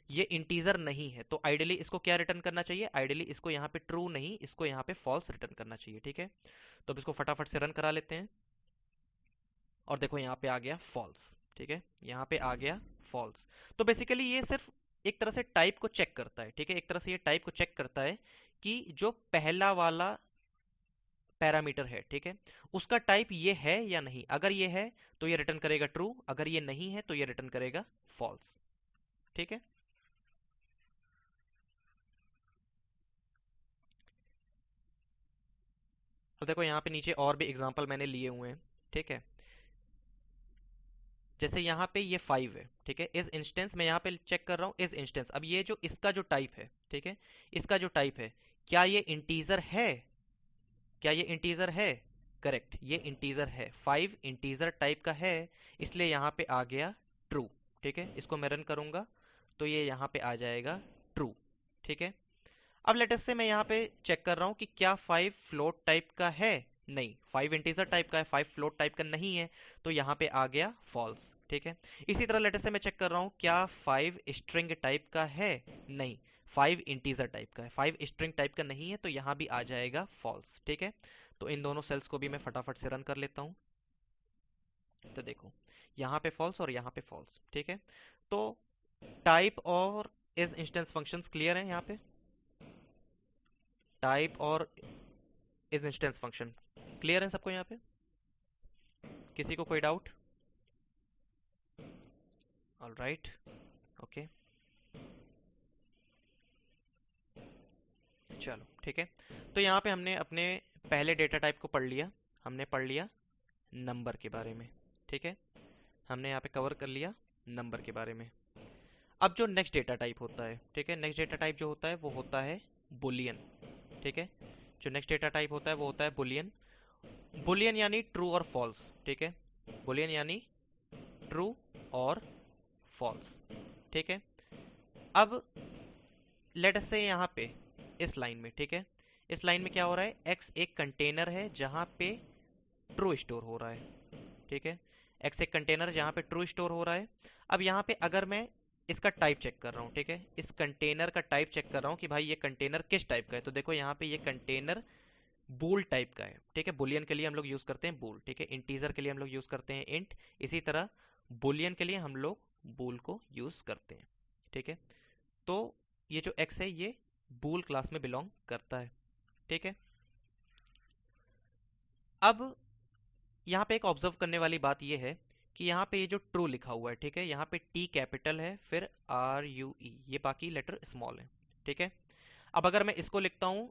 ये इंटीजर नहीं है, तो आइडियली इसको क्या रिटर्न करना चाहिए? आइडियली इसको यहाँ पे ट्रू नहीं, इसको यहाँ पे फॉल्स रिटर्न करना चाहिए। ठीक है। तो अब इसको फटाफट से रन करा लेते हैं। और देखो यहाँ पे आ गया फॉल्स। ठीक है। यहाँ पे आ गया फॉल्स। तो बेसिकली ये सिर्फ एक तरह से टाइप को चेक करता है। ठीक है। एक तरह से ये टाइप को चेक करता है कि जो पहला वाला पैरामीटर है, ठीक है, उसका टाइप ये है या नहीं। अगर ये है तो ये रिटर्न करेगा ट्रू, अगर ये नहीं है तो ये रिटर्न करेगा फॉल्स। ठीक है। तो देखो यहाँ पे नीचे और भी एग्जांपल मैंने लिए हुए हैं। ठीक है। जैसे यहाँ पे ये 5 है। ठीक है। इस इंस्टेंस में यहाँ पे चेक कर रहा हूँ इस इंस्टेंस। अब ये जो इसका जो टाइप है, ठीक है, इसका जो टाइप है, क्या ये इंटीजर है? क्या ये इंटीजर है? करेक्ट, ये इंटीजर है, 5 इंटीजर टाइप का है, इसलिए यहाँ पे आ गया ट्रू। ठीक है, इसको मैं रन करूंगा तो ये यहाँ पे आ जाएगा ट्रू। ठीक है, अब लेटेस्ट से मैं यहाँ पे चेक कर रहा हूँ कि क्या 5 फ्लोट टाइप का है। नहीं, 5 इंटीजर टाइप का है, 5 फ्लोट टाइप का नहीं है, तो यहाँ पे आ गया फॉल्स। ठीक है, इसी तरह लेटेस्ट से मैं चेक कर रहा हूँ क्या 5 स्ट्रिंग टाइप का है। नहीं, 5 इंटीजर टाइप का है, 5 स्ट्रिंग टाइप का नहीं है, तो यहाँ भी आ जाएगा फॉल्स। ठीक है, तो इन दोनों सेल्स को भी मैं फटाफट से रन कर लेता हूँ। तो देखो, यहाँ पे फॉल्स और यहाँ पे फॉल्स। ठीक है, तो टाइप और इस इंस्टेंस फंक्शंस क्लियर हैं यहाँ पे? टाइप और इस इंस्टेंस फंक्शन क्लियर है सबको यहाँ पे? किसी को कोई डाउट? ऑल राइट, ओके, चलो ठीक है। तो यहाँ पे हमने अपने पहले डेटा टाइप को पढ़ लिया। हमने पढ़ लिया नंबर के बारे में। ठीक है, हमने यहाँ पे कवर कर लिया नंबर के बारे में। अब जो नेक्स्ट डेटा टाइप होता है, ठीक है, नेक्स्ट डेटा टाइप जो होता है वो होता है बुलियन। ठीक है, जो नेक्स्ट डेटा टाइप होता है वो होता है बुलियन। बुलियन यानी ट्रू और फॉल्स। ठीक है, बुलियन यानी ट्रू और फॉल्स। ठीक है, अब लेट अस से यहाँ पे इस लाइन में, ठीक है, इस लाइन में क्या हो रहा है, x एक कंटेनर है जहां पे ट्रू स्टोर हो रहा है। ठीक है, x एक कंटेनर जहां पे ट्रू स्टोर हो रहा है। अब यहाँ पे अगर मैं इसका टाइप चेक कर रहा हूँ, ठीक है, इस कंटेनर का टाइप चेक कर रहा हूँ कि भाई ये कंटेनर किस टाइप का है, तो देखो यहाँ पे ये कंटेनर बूल टाइप का है। ठीक है, बुलियन के लिए हम लोग यूज करते हैं बूल। ठीक है, इंटीजर के लिए हम लोग यूज करते हैं इंट, इसी तरह बुलियन के लिए हम लोग बूल को यूज करते हैं। ठीक है, तो ये जो x है ये बूल क्लास में बिलोंग करता है। ठीक है, अब यहाँ पे एक ऑब्जर्व करने वाली बात ये है कि यहाँ पे ये जो ट्रू लिखा हुआ है, ठीक है, यहाँ पे टी कैपिटल है, फिर आर यू ई, ये बाकी लेटर स्मॉल है। ठीक है, अब अगर मैं इसको लिखता हूँ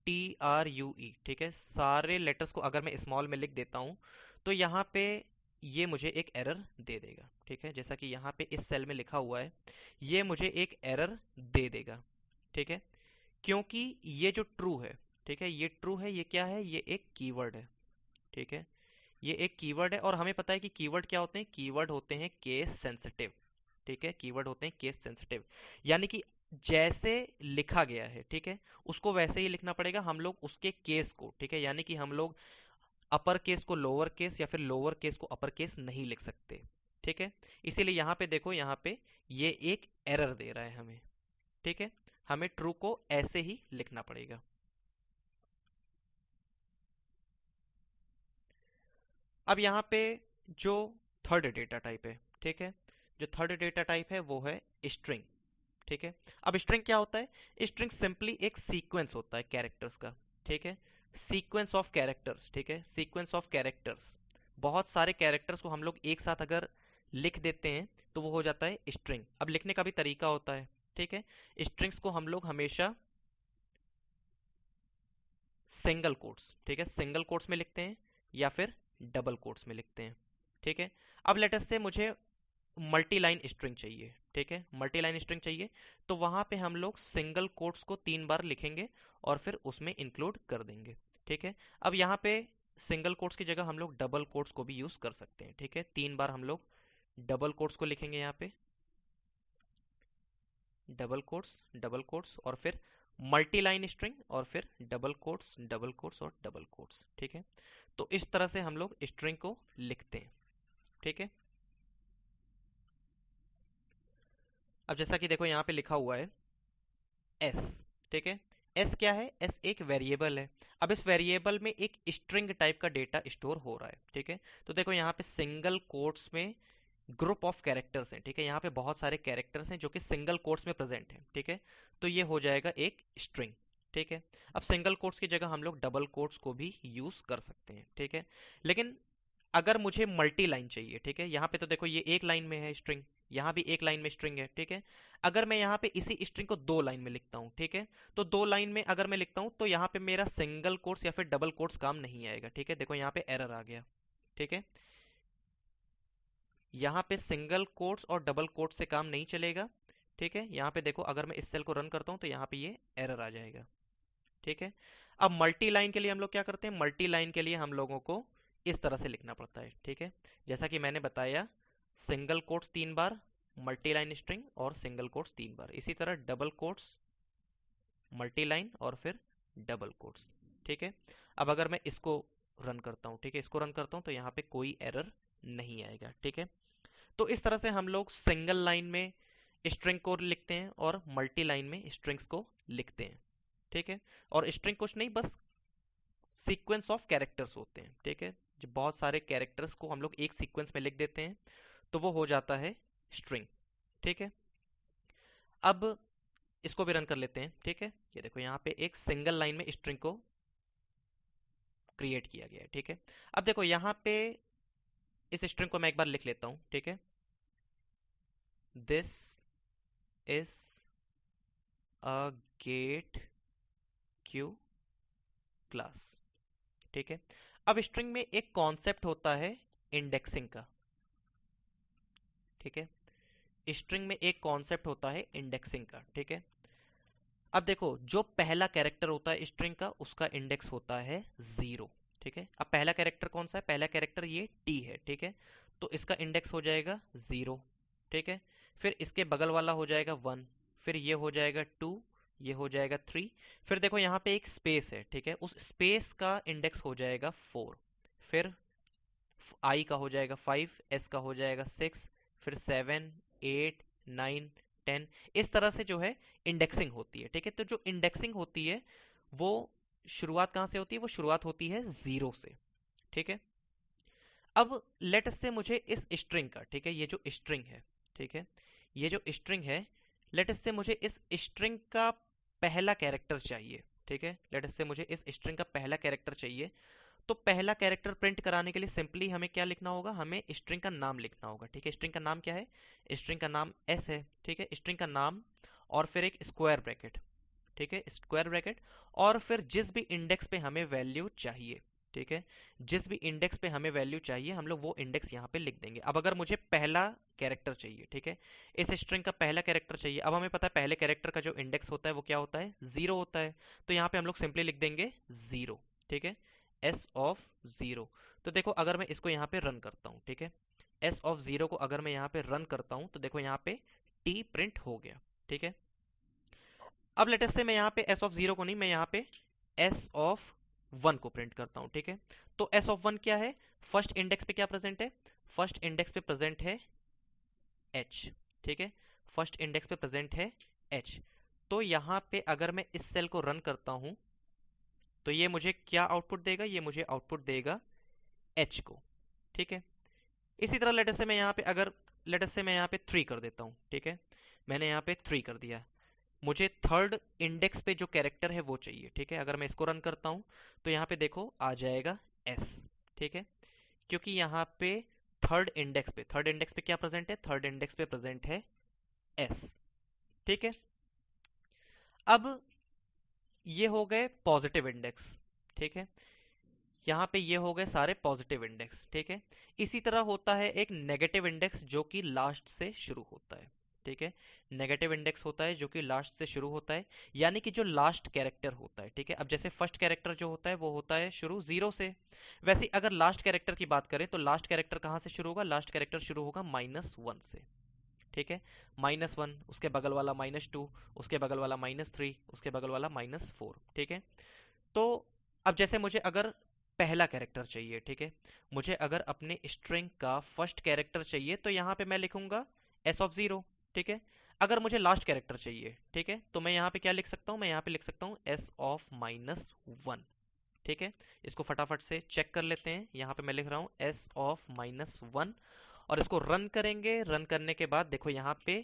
टी आर यू ई, ठीक है, सारे लेटर्स को अगर मैं स्मॉल में लिख देता हूँ तो यहाँ पे ये मुझे एक एरर दे देगा। ठीक है, जैसा कि यहाँ पे इस सेल में लिखा हुआ है, ये मुझे एक एरर दे देगा। ठीक है, क्योंकि ये जो ट्रू है, ठीक है, ये ट्रू है, ये क्या है, ये एक कीवर्ड है। ठीक है, ये एक कीवर्ड है और हमें पता है कि कीवर्ड क्या होते हैं, कीवर्ड होते हैं केस सेंसिटिव। ठीक है, कीवर्ड होते हैं केस सेंसिटिव, यानी कि जैसे लिखा गया है, ठीक है, उसको वैसे ही लिखना पड़ेगा, हम लोग उसके केस को, ठीक है, यानी कि हम लोग अपर केस को लोअर केस या फिर लोअर केस को अपर केस नहीं लिख सकते। ठीक है, इसीलिए यहाँ पे देखो, यहाँ पे ये एक एरर दे रहा है हमें। ठीक है, हमें ट्रू को ऐसे ही लिखना पड़ेगा। अब यहाँ पे जो थर्ड डेटा टाइप है, ठीक है, जो थर्ड डेटा टाइप है वो है स्ट्रिंग। ठीक है, अब स्ट्रिंग क्या होता है, स्ट्रिंग सिंपली एक सीक्वेंस होता है कैरेक्टर्स का। ठीक है, सीक्वेंस ऑफ कैरेक्टर्स। ठीक है, सीक्वेंस ऑफ कैरेक्टर्स, बहुत सारे कैरेक्टर्स को हम लोग एक साथ अगर लिख देते हैं तो वो हो जाता है स्ट्रिंग। अब लिखने का भी तरीका होता है। ठीक है, स्ट्रिंग्स को हम लोग हमेशा सिंगल कोट्स, ठीक है, सिंगल कोट्स में लिखते हैं या फिर डबल कोट्स में लिखते हैं। ठीक है, अब लेटस से मुझे मल्टी लाइन स्ट्रिंग चाहिए। ठीक है, मल्टी लाइन स्ट्रिंग चाहिए, तो वहां पे हम लोग सिंगल कोट्स को 3 बार लिखेंगे और फिर उसमें इंक्लूड कर देंगे। ठीक है, अब यहाँ पे सिंगल कोट्स की जगह हम लोग डबल कोट्स को भी यूज कर सकते हैं। ठीक है, 3 बार हम लोग डबल कोट्स को लिखेंगे, यहाँ पे डबल कोट्स और फिर मल्टी लाइन स्ट्रिंग और फिर डबल कोट्स और डबल कोट्स। ठीक है, तो इस तरह से हम लोग स्ट्रिंग को लिखते हैं। ठीक है, अब जैसा कि देखो यहाँ पे लिखा हुआ है एस। ठीक है, एस क्या है, एस एक वेरिएबल है। अब इस वेरिएबल में एक स्ट्रिंग टाइप का डेटा स्टोर हो रहा है। ठीक है, तो देखो यहाँ पे सिंगल कोट्स में ग्रुप ऑफ कैरेक्टर्स हैं। ठीक है, यहाँ पे बहुत सारे कैरेक्टर्स हैं जो कि सिंगल कोट्स में प्रेजेंट हैं। ठीक है, तो ये हो जाएगा एक स्ट्रिंग। ठीक है, अब सिंगल कोट्स की जगह हम लोग डबल कोट्स को भी यूज कर सकते हैं। ठीक है, लेकिन अगर मुझे मल्टी लाइन चाहिए, ठीक है, यहाँ पे तो देखो ये एक लाइन में है स्ट्रिंग, यहाँ भी एक लाइन में स्ट्रिंग है। ठीक है, अगर मैं यहाँ पे इसी स्ट्रिंग को 2 लाइन में लिखता हूँ, ठीक है, तो 2 लाइन में अगर मैं लिखता हूँ तो यहाँ पे मेरा सिंगल कोट्स या फिर डबल कोट्स काम नहीं आएगा। ठीक है, देखो यहाँ पे एरर आ गया। ठीक है, यहाँ पे सिंगल कोट्स और डबल कोट्स से काम नहीं चलेगा। ठीक है, यहाँ पे देखो अगर मैं इस सेल को रन करता हूँ तो यहाँ पे ये एरर आ जाएगा। ठीक है। अब मल्टी लाइन के लिए हम लोग क्या करते हैं, मल्टी लाइन के लिए हम लोगों को इस तरह से लिखना पड़ता है, ठीक है। जैसा कि मैंने बताया, सिंगल कोट्स 3 बार, मल्टी लाइन स्ट्रिंग, और सिंगल कोट्स 3 बार, इसी तरह डबल कोट्स, मल्टी लाइन, और फिर डबल कोट्स, ठीक है। अब अगर मैं इसको रन करता हूँ, ठीक है, इसको रन करता हूँ, तो यहाँ पे कोई एरर नहीं आएगा, ठीक है। तो इस तरह से हम लोग सिंगल लाइन में स्ट्रिंग को लिखते हैं और मल्टी लाइन में स्ट्रिंग्स को लिखते हैं, ठीक है। और स्ट्रिंग कुछ नहीं, बस सीक्वेंस ऑफ कैरेक्टर्स होते हैं, ठीक है। जब बहुत सारे कैरेक्टर्स को हम लोग एक सीक्वेंस में लिख देते हैं तो वो हो जाता है स्ट्रिंग, ठीक है। अब इसको भी रन कर लेते हैं, ठीक है। ये देखो यहाँ पे एक सिंगल लाइन में स्ट्रिंग को क्रिएट किया गया है, ठीक है। अब देखो यहाँ पे इस स्ट्रिंग को मैं एक बार लिख लेता हूँ, ठीक है। This is a gate Q class, ठीक है। अब स्ट्रिंग में एक कॉन्सेप्ट होता है इंडेक्सिंग का, ठीक है। स्ट्रिंग में एक कॉन्सेप्ट होता है इंडेक्सिंग का, ठीक है। अब देखो, जो पहला कैरेक्टर होता है स्ट्रिंग का, उसका इंडेक्स होता है 0, ठीक है। अब पहला कैरेक्टर कौन सा है, पहला कैरेक्टर ये टी है, ठीक है। तो इसका इंडेक्स हो जाएगा 0, ठीक है। फिर इसके बगल वाला हो जाएगा 1, फिर ये हो जाएगा 2, ये हो जाएगा 3। फिर देखो यहाँ पे एक स्पेस है, ठीक है, उस स्पेस का इंडेक्स हो जाएगा 4। फिर आई का हो जाएगा 5, एस का हो जाएगा 6, फिर 7, 8, 9, 10। इस तरह से जो है इंडेक्सिंग होती है, ठीक है। तो जो इंडेक्सिंग होती है वो शुरुआत कहाँ से होती है, वो शुरुआत होती है 0 से, ठीक है। अब लेट से मुझे इस स्ट्रिंग का, ठीक है, ये जो स्ट्रिंग है, ठीक है, ये जो स्ट्रिंग है, लेट से मुझे इस स्ट्रिंग का पहला कैरेक्टर चाहिए, ठीक है। लेट से मुझे इस स्ट्रिंग का पहला कैरेक्टर चाहिए। तो पहला कैरेक्टर प्रिंट कराने के लिए सिंपली हमें क्या लिखना होगा, हमें स्ट्रिंग का नाम लिखना होगा, ठीक है। स्ट्रिंग का नाम क्या है, स्ट्रिंग का नाम एस है, ठीक है। स्ट्रिंग का नाम और फिर एक स्क्वायर ब्रैकेट, ठीक है, स्क्वायर ब्रैकेट, और फिर जिस भी इंडेक्स पे हमें वैल्यू चाहिए, ठीक है, जिस भी इंडेक्स पे हमें वैल्यू चाहिए हम लोग वो इंडेक्स यहाँ पे लिख देंगे। अब अगर मुझे पहला कैरेक्टर चाहिए, ठीक है, इस स्ट्रिंग का पहला कैरेक्टर चाहिए, अब हमें पता है पहले कैरेक्टर का जो इंडेक्स होता है वो क्या होता है, 0 होता है। तो यहाँ पे हम लोग सिंपली लिख देंगे 0, ठीक है, एस ऑफ 0। तो देखो अगर मैं इसको यहाँ पे रन करता हूँ, ठीक है, एस ऑफ 0 को अगर मैं यहाँ पे रन करता हूँ तो देखो यहाँ पे टी प्रिंट हो गया, ठीक है। अब लेटेस्ट से मैं यहाँ पे एस ऑफ 0 को नहीं, मैं यहाँ पे एस ऑफ 1 को प्रिंट करता हूँ, ठीक है। तो एस ऑफ 1 क्या है, फर्स्ट इंडेक्स पे क्या प्रेजेंट है, फर्स्ट इंडेक्स पे प्रेजेंट है एच, ठीक है, फर्स्ट इंडेक्स पे प्रेजेंट है एच। तो यहाँ पे अगर मैं इस सेल को रन करता हूँ तो ये मुझे क्या आउटपुट देगा, ये मुझे आउटपुट देगा एच को, ठीक है। इसी तरह लेटेस्ट से मैं यहाँ पे अगर लेटेस्ट से मैं यहाँ पे 3 कर देता हूँ, ठीक है, मैंने यहाँ पे 3 कर दिया। मुझे थर्ड इंडेक्स पे जो कैरेक्टर है वो चाहिए, ठीक है। अगर मैं इसको रन करता हूं तो यहाँ पे देखो आ जाएगा एस, ठीक है, क्योंकि यहाँ पे थर्ड इंडेक्स पे क्या प्रेजेंट है, थर्ड इंडेक्स पे प्रेजेंट है एस, ठीक है। अब ये हो गए पॉजिटिव इंडेक्स, ठीक है, यहाँ पे ये हो गए सारे पॉजिटिव इंडेक्स, ठीक है। इसी तरह होता है एक नेगेटिव इंडेक्स जो कि लास्ट से शुरू होता है, ठीक है। नेगेटिव इंडेक्स होता है जो कि लास्ट से शुरू होता है, यानी कि जो लास्ट कैरेक्टर होता है, ठीक है। अब जैसे फर्स्ट कैरेक्टर जो होता है वो होता है शुरू 0 से, वैसे अगर लास्ट कैरेक्टर की बात करें तो लास्ट कैरेक्टर कहाँ से शुरू होगा, लास्ट कैरेक्टर शुरू होगा -1 से, ठीक है। -1, उसके बगल वाला -2, उसके बगल वाला -3, उसके बगल वाला -4, ठीक है। तो अब जैसे मुझे अगर पहला कैरेक्टर चाहिए, ठीक है, मुझे अगर अपने स्ट्रिंग का फर्स्ट कैरेक्टर चाहिए तो यहाँ पे मैं लिखूंगा एस ऑफ 0, ठीक है। अगर मुझे लास्ट कैरेक्टर चाहिए, ठीक है, तो मैं यहाँ पे क्या लिख सकता हूँ, मैं यहाँ पे लिख सकता हूँ एस ऑफ -1, ठीक है। इसको फटाफट से चेक कर लेते हैं, यहाँ पे मैं लिख रहा हूँ एस ऑफ -1, और इसको रन करेंगे। रन करने के बाद देखो यहाँ पे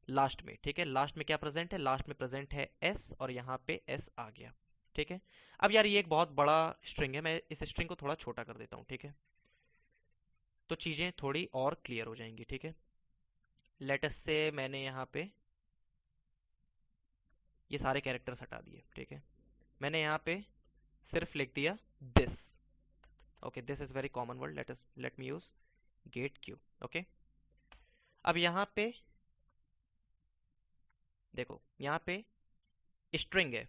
लास्ट में, ठीक है, लास्ट में क्या प्रेजेंट है, लास्ट में प्रेजेंट है एस, और यहाँ पे एस आ गया, ठीक है। अब यार ये एक बहुत बड़ा स्ट्रिंग है, मैं इस स्ट्रिंग को थोड़ा छोटा कर देता हूँ, ठीक है, तो चीजें थोड़ी और क्लियर हो जाएंगी, ठीक है। लेटस से मैंने यहाँ पे ये सारे कैरेक्टर्स हटा दिए, ठीक है, मैंने यहाँ पे सिर्फ लिख दिया this, okay, this is very common word, let me use gate q, okay. अब यहाँ पे देखो, यहाँ पे स्ट्रिंग है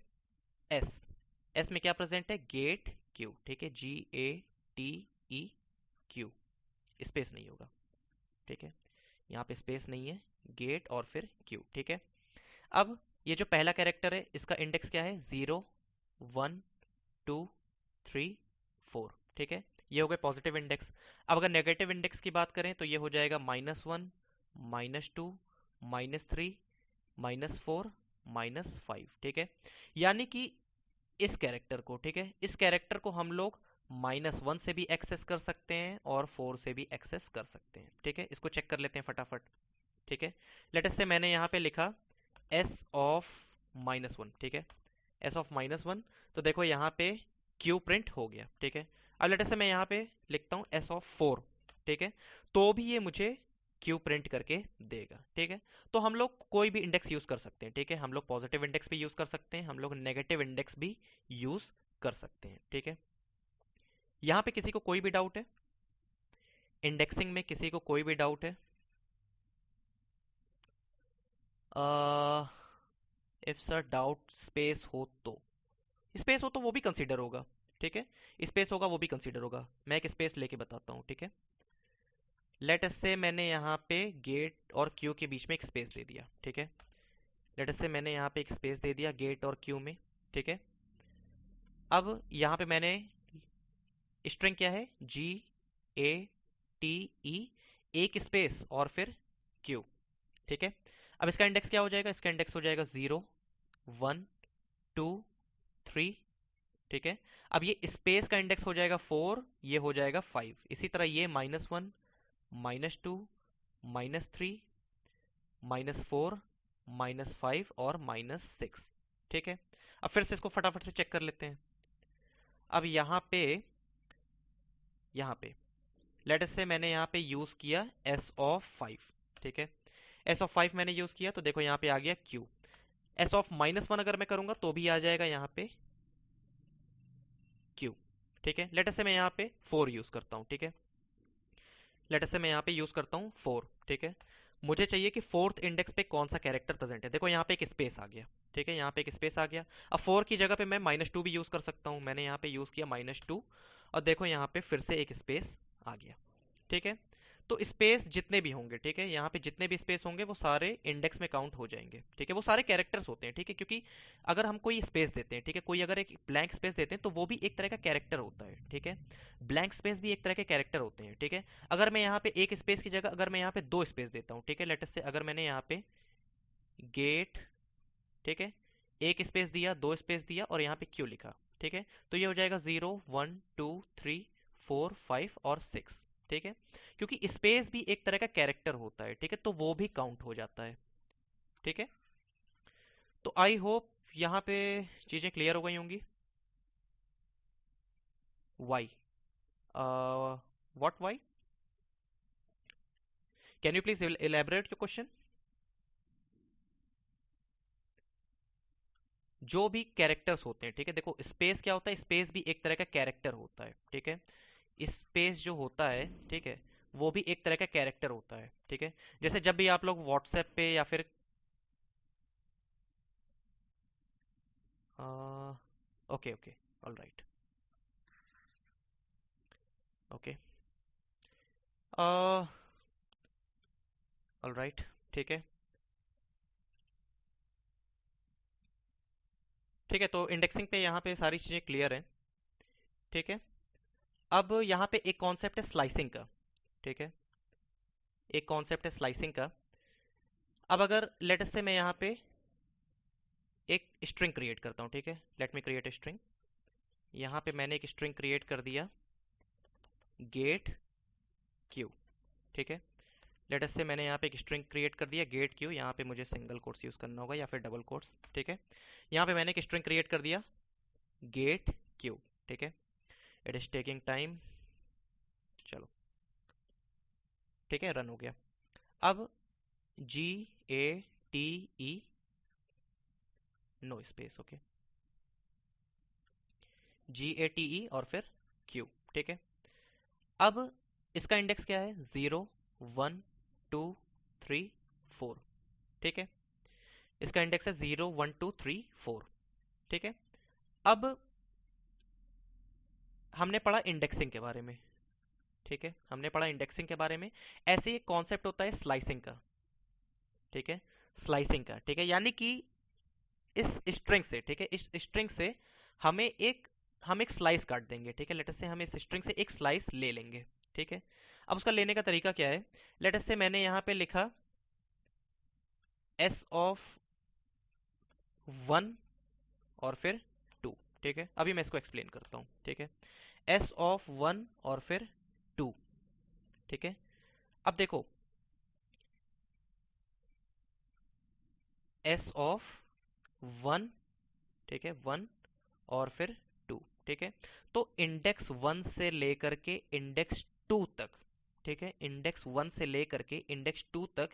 एस, एस में क्या प्रेजेंट है, गेट क्यू, ठीक है, GATE Q, स्पेस नहीं होगा, ठीक है, यहाँ पे स्पेस नहीं है, गेट और फिर क्यू, ठीक है। अब ये जो पहला कैरेक्टर है इसका इंडेक्स क्या है, 0 1 2 3 4, ठीक है, ये हो गए पॉजिटिव इंडेक्स। अब अगर नेगेटिव इंडेक्स की बात करें तो ये हो जाएगा -1 -2 -3 -4 -5, ठीक है। यानी कि इस कैरेक्टर को, ठीक है, इस कैरेक्टर को हम लोग -1 से भी एक्सेस कर सकते हैं और 4 से भी एक्सेस कर सकते हैं, ठीक है। इसको चेक कर लेते हैं फटाफट, ठीक है। लेट अस से मैंने यहाँ पे लिखा s ऑफ -1, ठीक है, s ऑफ -1, तो देखो यहाँ पे q प्रिंट हो गया, ठीक है। अब लेट अस से मैं यहाँ पे लिखता हूँ s ऑफ 4, ठीक है, तो भी ये मुझे q प्रिंट करके देगा, ठीक है। तो हम लोग कोई भी इंडेक्स यूज कर सकते हैं, ठीक है, हम लोग पॉजिटिव इंडेक्स भी यूज कर सकते हैं, हम लोग नेगेटिव इंडेक्स भी यूज कर सकते हैं, ठीक है। यहाँ पे किसी को कोई भी डाउट है, इंडेक्सिंग में किसी को कोई भी डाउट है? इफ सर डाउट स्पेस हो तो वो भी कंसीडर होगा, ठीक है, स्पेस होगा वो भी कंसीडर होगा। मैं एक स्पेस लेके बताता हूँ, ठीक है। लेट अस से मैंने यहाँ पे गेट और क्यू के बीच में एक स्पेस दे दिया, ठीक है। लेट अस से मैंने यहाँ पे एक स्पेस दे दिया गेट और क्यू में, ठीक है। अब यहाँ पे मैंने स्ट्रिंग क्या है, GATE, एक स्पेस और फिर क्यू, ठीक है। अब इसका इंडेक्स क्या हो जाएगा, इसका इंडेक्स हो जाएगा 0 1 2 3, ठीक है। अब ये स्पेस का इंडेक्स हो जाएगा 4, ये हो जाएगा 5, इसी तरह ये -1 -2 -3 -4 -5 और -6, ठीक है। अब फिर से इसको फटाफट से चेक कर लेते हैं। अब यहाँ पे लेट अस से मैंने यहाँ पे यूज किया s ऑफ 5, ठीक है, s ऑफ 5 मैंने यूज किया तो देखो यहाँ पे आ गया q। s ऑफ -1 अगर मैं करूंगा तो भी आ जाएगा यहाँ पे q, ठीक है। लेट अस से मैं यहाँ पे 4 यूज करता हूँ, ठीक है, लेट अस से मैं यहाँ पे यूज करता हूँ 4, ठीक है। मुझे चाहिए कि फोर्थ इंडेक्स पे कौन सा कैरेक्टर प्रेजेंट है, देखो यहाँ पे एक स्पेस आ गया, ठीक है, यहाँ पे एक स्पेस आ गया। अब 4 की जगह पे मैं -2 भी यूज कर सकता हूँ, मैंने यहाँ पे यूज किया -2 और देखो यहाँ पे फिर से एक स्पेस आ गया, ठीक है। तो स्पेस जितने भी होंगे, ठीक है, यहाँ पे जितने भी स्पेस होंगे वो सारे इंडेक्स में काउंट हो जाएंगे, ठीक है, वो सारे कैरेक्टर्स होते हैं, ठीक है, क्योंकि अगर हम कोई स्पेस देते हैं, ठीक है, कोई अगर एक ब्लैंक स्पेस देते हैं तो वो भी एक तरह का कैरेक्टर होता है, ठीक है, ब्लैंक स्पेस भी एक तरह के कैरेक्टर होते हैं, ठीक है। अगर मैं यहाँ पे एक स्पेस की जगह अगर मैं यहाँ पे 2 स्पेस देता हूँ, ठीक है, लेट अस से अगर मैंने यहाँ पे गेट, ठीक है, एक स्पेस दिया, 2 स्पेस दिया और यहाँ पे क्यू लिखा, ठीक है, तो ये हो जाएगा 0 1 2 3 4 5 और 6, ठीक है, क्योंकि स्पेस भी एक तरह का कैरेक्टर होता है, ठीक है, तो वो भी काउंट हो जाता है, ठीक है। तो आई होप यहाँ पे चीजें क्लियर हो गई होंगी। Why, what why, can you please elaborate your question. जो भी कैरेक्टर्स होते हैं, ठीक है, देखो स्पेस क्या होता है, स्पेस भी एक तरह का कैरेक्टर होता है, ठीक है, स्पेस जो होता है, ठीक है, वो भी एक तरह का कैरेक्टर होता है, ठीक है। जैसे जब भी आप लोग व्हाट्सएप पे या फिर okay okay, all right, okay, all right, ठीक है, ठीक है। तो इंडेक्सिंग पे यहाँ पे सारी चीज़ें क्लियर हैं, ठीक है। अब यहाँ पे एक कॉन्सेप्ट है स्लाइसिंग का, ठीक है, एक कॉन्सेप्ट है स्लाइसिंग का। अब अगर लेट अस से मैं यहाँ पे एक स्ट्रिंग क्रिएट करता हूँ, ठीक है, let me create a string. यहाँ पे मैंने एक स्ट्रिंग क्रिएट कर दिया गेट क्यू, ठीक है। लेट अस से मैंने यहाँ पे एक स्ट्रिंग क्रिएट कर दिया गेट क्यू, यहाँ पे मुझे सिंगल कोट्स यूज करना होगा या फिर डबल कोट्स, ठीक है। यहाँ पे मैंने एक स्ट्रिंग क्रिएट कर दिया गेट क्यू, ठीक है, इट इज टेकिंग टाइम, चलो, ठीक है, रन हो गया। अब GATE, no space, okay, GATE और फिर Q, ठीक है। अब इसका इंडेक्स क्या है, 0 1 2 3 4, ठीक है, इसका इंडेक्स है 0 1 2 3 4, ठीक है। अब हमने पढ़ा इंडेक्सिंग के बारे में, ठीक है, हमने पढ़ा इंडेक्सिंग के बारे में। ऐसे ही एक कॉन्सेप्ट होता है स्लाइसिंग का, ठीक है, स्लाइसिंग का, ठीक है, यानी कि इस स्ट्रिंग से, ठीक है, इस स्ट्रिंग से हम एक स्लाइस काट देंगे, ठीक है, लेट अस से हम इस स्ट्रिंग से एक स्लाइस ले लेंगे, ठीक है। अब उसका लेने का तरीका क्या है, लेट अस से मैंने यहां पे लिखा एस ऑफ 1 और फिर 2, ठीक है, अभी मैं इसको एक्सप्लेन करता हूं, ठीक है, एस ऑफ 1 और फिर 2, ठीक है। अब देखो एस ऑफ 1, ठीक है, 1 और फिर 2, ठीक है। तो इंडेक्स 1 से लेकर के इंडेक्स 2 तक, ठीक है, इंडेक्स 1 से लेकर के इंडेक्स 2 तक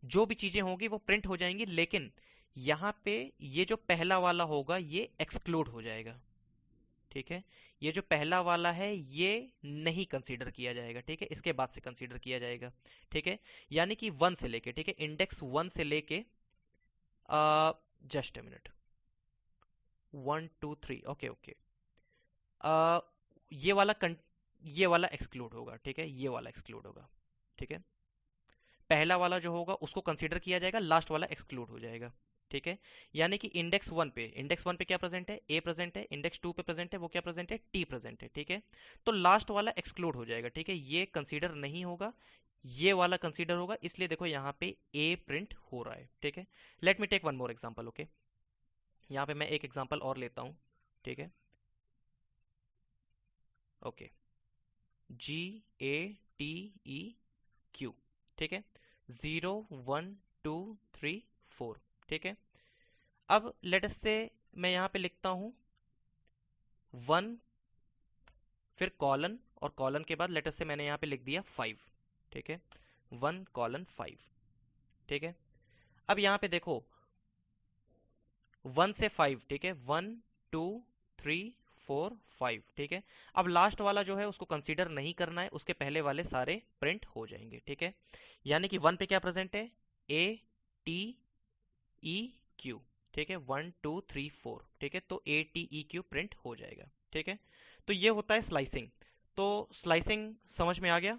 जो भी चीजें होंगी वो प्रिंट हो जाएंगी, लेकिन यहाँ पे ये जो पहला वाला होगा ये एक्सक्लूड हो जाएगा, ठीक है। ये जो पहला वाला है ये नहीं कंसीडर किया जाएगा, ठीक है, इसके बाद से कंसीडर किया जाएगा, ठीक है। यानी कि 1 से लेके, ठीक है, इंडेक्स 1 से लेके just a minute, 1 2 3, okay okay, आ, ये वाला ये वाला एक्सक्लूड होगा, ठीक है, ये वाला एक्सक्लूड होगा, ठीक है। पहला वाला जो होगा उसको कंसीडर किया जाएगा, लास्ट वाला एक्सक्लूड हो जाएगा, ठीक है। यानी कि इंडेक्स वन पे क्या प्रेजेंट है, ए प्रेजेंट है, इंडेक्स 2 पे प्रेजेंट है, वो क्या प्रेजेंट है, टी प्रेजेंट है, ठीक है। तो लास्ट वाला एक्सक्लूड हो जाएगा, ठीक है, ये कंसीडर नहीं होगा, ये वाला कंसीडर होगा, इसलिए देखो यहाँ पे ए प्रिंट हो रहा है, ठीक है। Let me take one more example, okay, यहाँ पे मैं एक एग्जांपल और लेता हूँ, ठीक है, okay, G A T E Q, ठीक है, 0 1 2 3 4, ठीक है। अब लेट अस से मैं यहाँ पे लिखता हूँ 1 फिर कॉलन, और कॉलन के बाद लेट अस से मैंने यहाँ पे लिख दिया 5, ठीक है, 1 कॉलन 5, ठीक है। अब यहाँ पे देखो 1 से 5, ठीक है, 1 2 3 4 5, ठीक है। अब लास्ट वाला जो है उसको कंसीडर नहीं करना है, उसके पहले वाले सारे प्रिंट हो जाएंगे, ठीक है। यानी कि 1 पे क्या प्रेजेंट है, ए टी ई क्यू, ठीक है, 1 2 3 4, ठीक है, तो ए टी ई क्यू प्रिंट हो जाएगा, ठीक है। तो ये होता है स्लाइसिंग। तो स्लाइसिंग समझ में आ गया?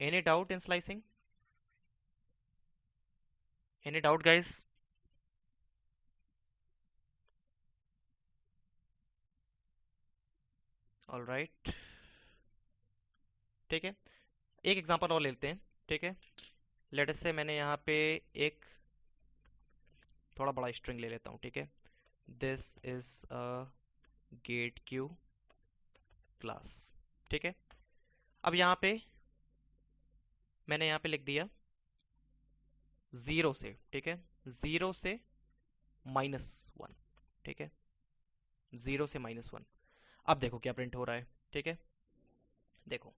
Any doubt in slicing? Any doubt guys? All right, ठीक है, एक एग्जांपल और लेते हैं, ठीक है। लेट अस से मैंने यहाँ पे एक थोड़ा बड़ा स्ट्रिंग ले लेता हूँ, ठीक है, this is a gate Q class, ठीक है। अब यहाँ पे मैंने यहाँ पे लिख दिया 0 से, ठीक है, 0 से -1, ठीक है, 0 से -1। अब देखो क्या प्रिंट हो रहा है, ठीक है, देखो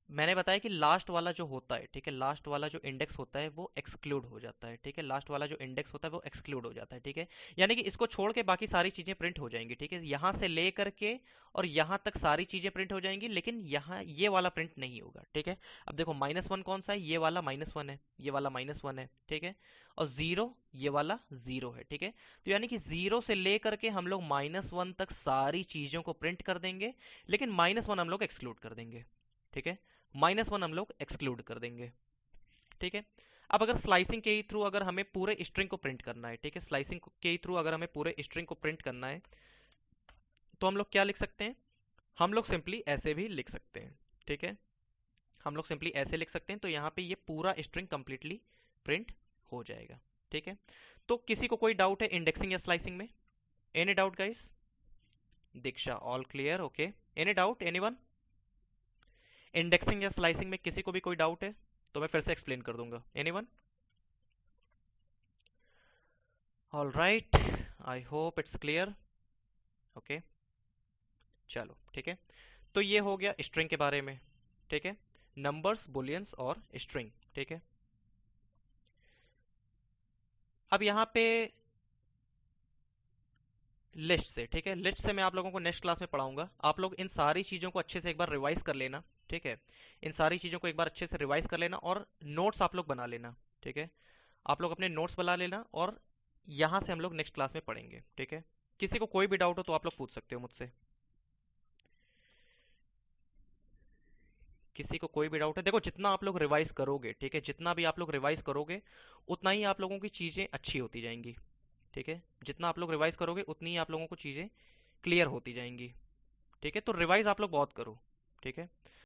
मैंने बताया कि लास्ट वाला जो होता है, ठीक है, लास्ट वाला जो इंडेक्स होता है वो एक्सक्लूड हो जाता है, ठीक है, लास्ट वाला जो इंडेक्स होता है वो एक्सक्लूड हो जाता है, ठीक है। यानी कि इसको छोड़ के बाकी सारी चीजें प्रिंट हो जाएंगी, ठीक है, यहां से ले करके और यहां तक सारी चीजें प्रिंट हो जाएंगी, लेकिन यहाँ ये वाला प्रिंट नहीं होगा, ठीक है। अब देखो -1 कौन सा है, ये वाला -1 है, ये वाला -1 है, ठीक है, और 0 ये वाला 0 है, ठीक है। तो यानी कि 0 से ले करके हम लोग -1 तक सारी चीजों को प्रिंट कर देंगे, लेकिन -1 हम लोग एक्सक्लूड कर देंगे, ठीक है, -1 हम लोग एक्सक्लूड कर देंगे, ठीक है। अब अगर स्लाइसिंग के थ्रू अगर हमें पूरे स्ट्रिंग को प्रिंट करना है, ठीक है, स्लाइसिंग के थ्रू अगर हमें पूरे स्ट्रिंग को प्रिंट करना है, तो हम लोग क्या लिख सकते हैं, हम लोग सिंपली ऐसे भी लिख सकते हैं, ठीक है, हम लोग सिंपली ऐसे लिख सकते हैं, तो यहाँ पे ये पूरा स्ट्रिंग कंप्लीटली प्रिंट हो जाएगा, ठीक है। तो किसी को कोई डाउट है इंडेक्सिंग या स्लाइसिंग में? Any doubt guys? Diksha all clear, okay, any doubt anyone? Indexing या स्लाइसिंग में किसी को भी कोई डाउट है तो मैं फिर से एक्सप्लेन कर दूंगा, anyone? All right, I hope it's clear, okay, चलो ठीक है। तो ये हो गया स्ट्रिंग के बारे में, ठीक है, नंबर्स, बुलियंस और स्ट्रिंग, ठीक है। अब यहाँ पे लिस्ट से, ठीक है, लिस्ट से मैं आप लोगों को नेक्स्ट क्लास में पढ़ाऊंगा, आप लोग इन सारी चीज़ों को अच्छे से एक बार रिवाइज कर लेना, ठीक है, इन सारी चीज़ों को एक बार अच्छे से रिवाइज कर लेना और नोट्स आप लोग बना लेना, ठीक है, आप लोग अपने नोट्स बना लेना और यहाँ से हम लोग नेक्स्ट क्लास में पढ़ेंगे, ठीक है। किसी को कोई भी डाउट हो तो आप लोग पूछ सकते हो मुझसे। किसी को कोई भी डाउट है? देखो, जितना आप लोग रिवाइज करोगे, ठीक है, जितना भी आप लोग रिवाइज करोगे, उतना ही आप लोगों की चीज़ें अच्छी होती जाएंगी। ठीक है, जितना आप लोग रिवाइज करोगे उतनी ही आप लोगों को चीज़ें क्लियर होती जाएंगी। ठीक है, तो रिवाइज आप लोग बहुत करो। ठीक है।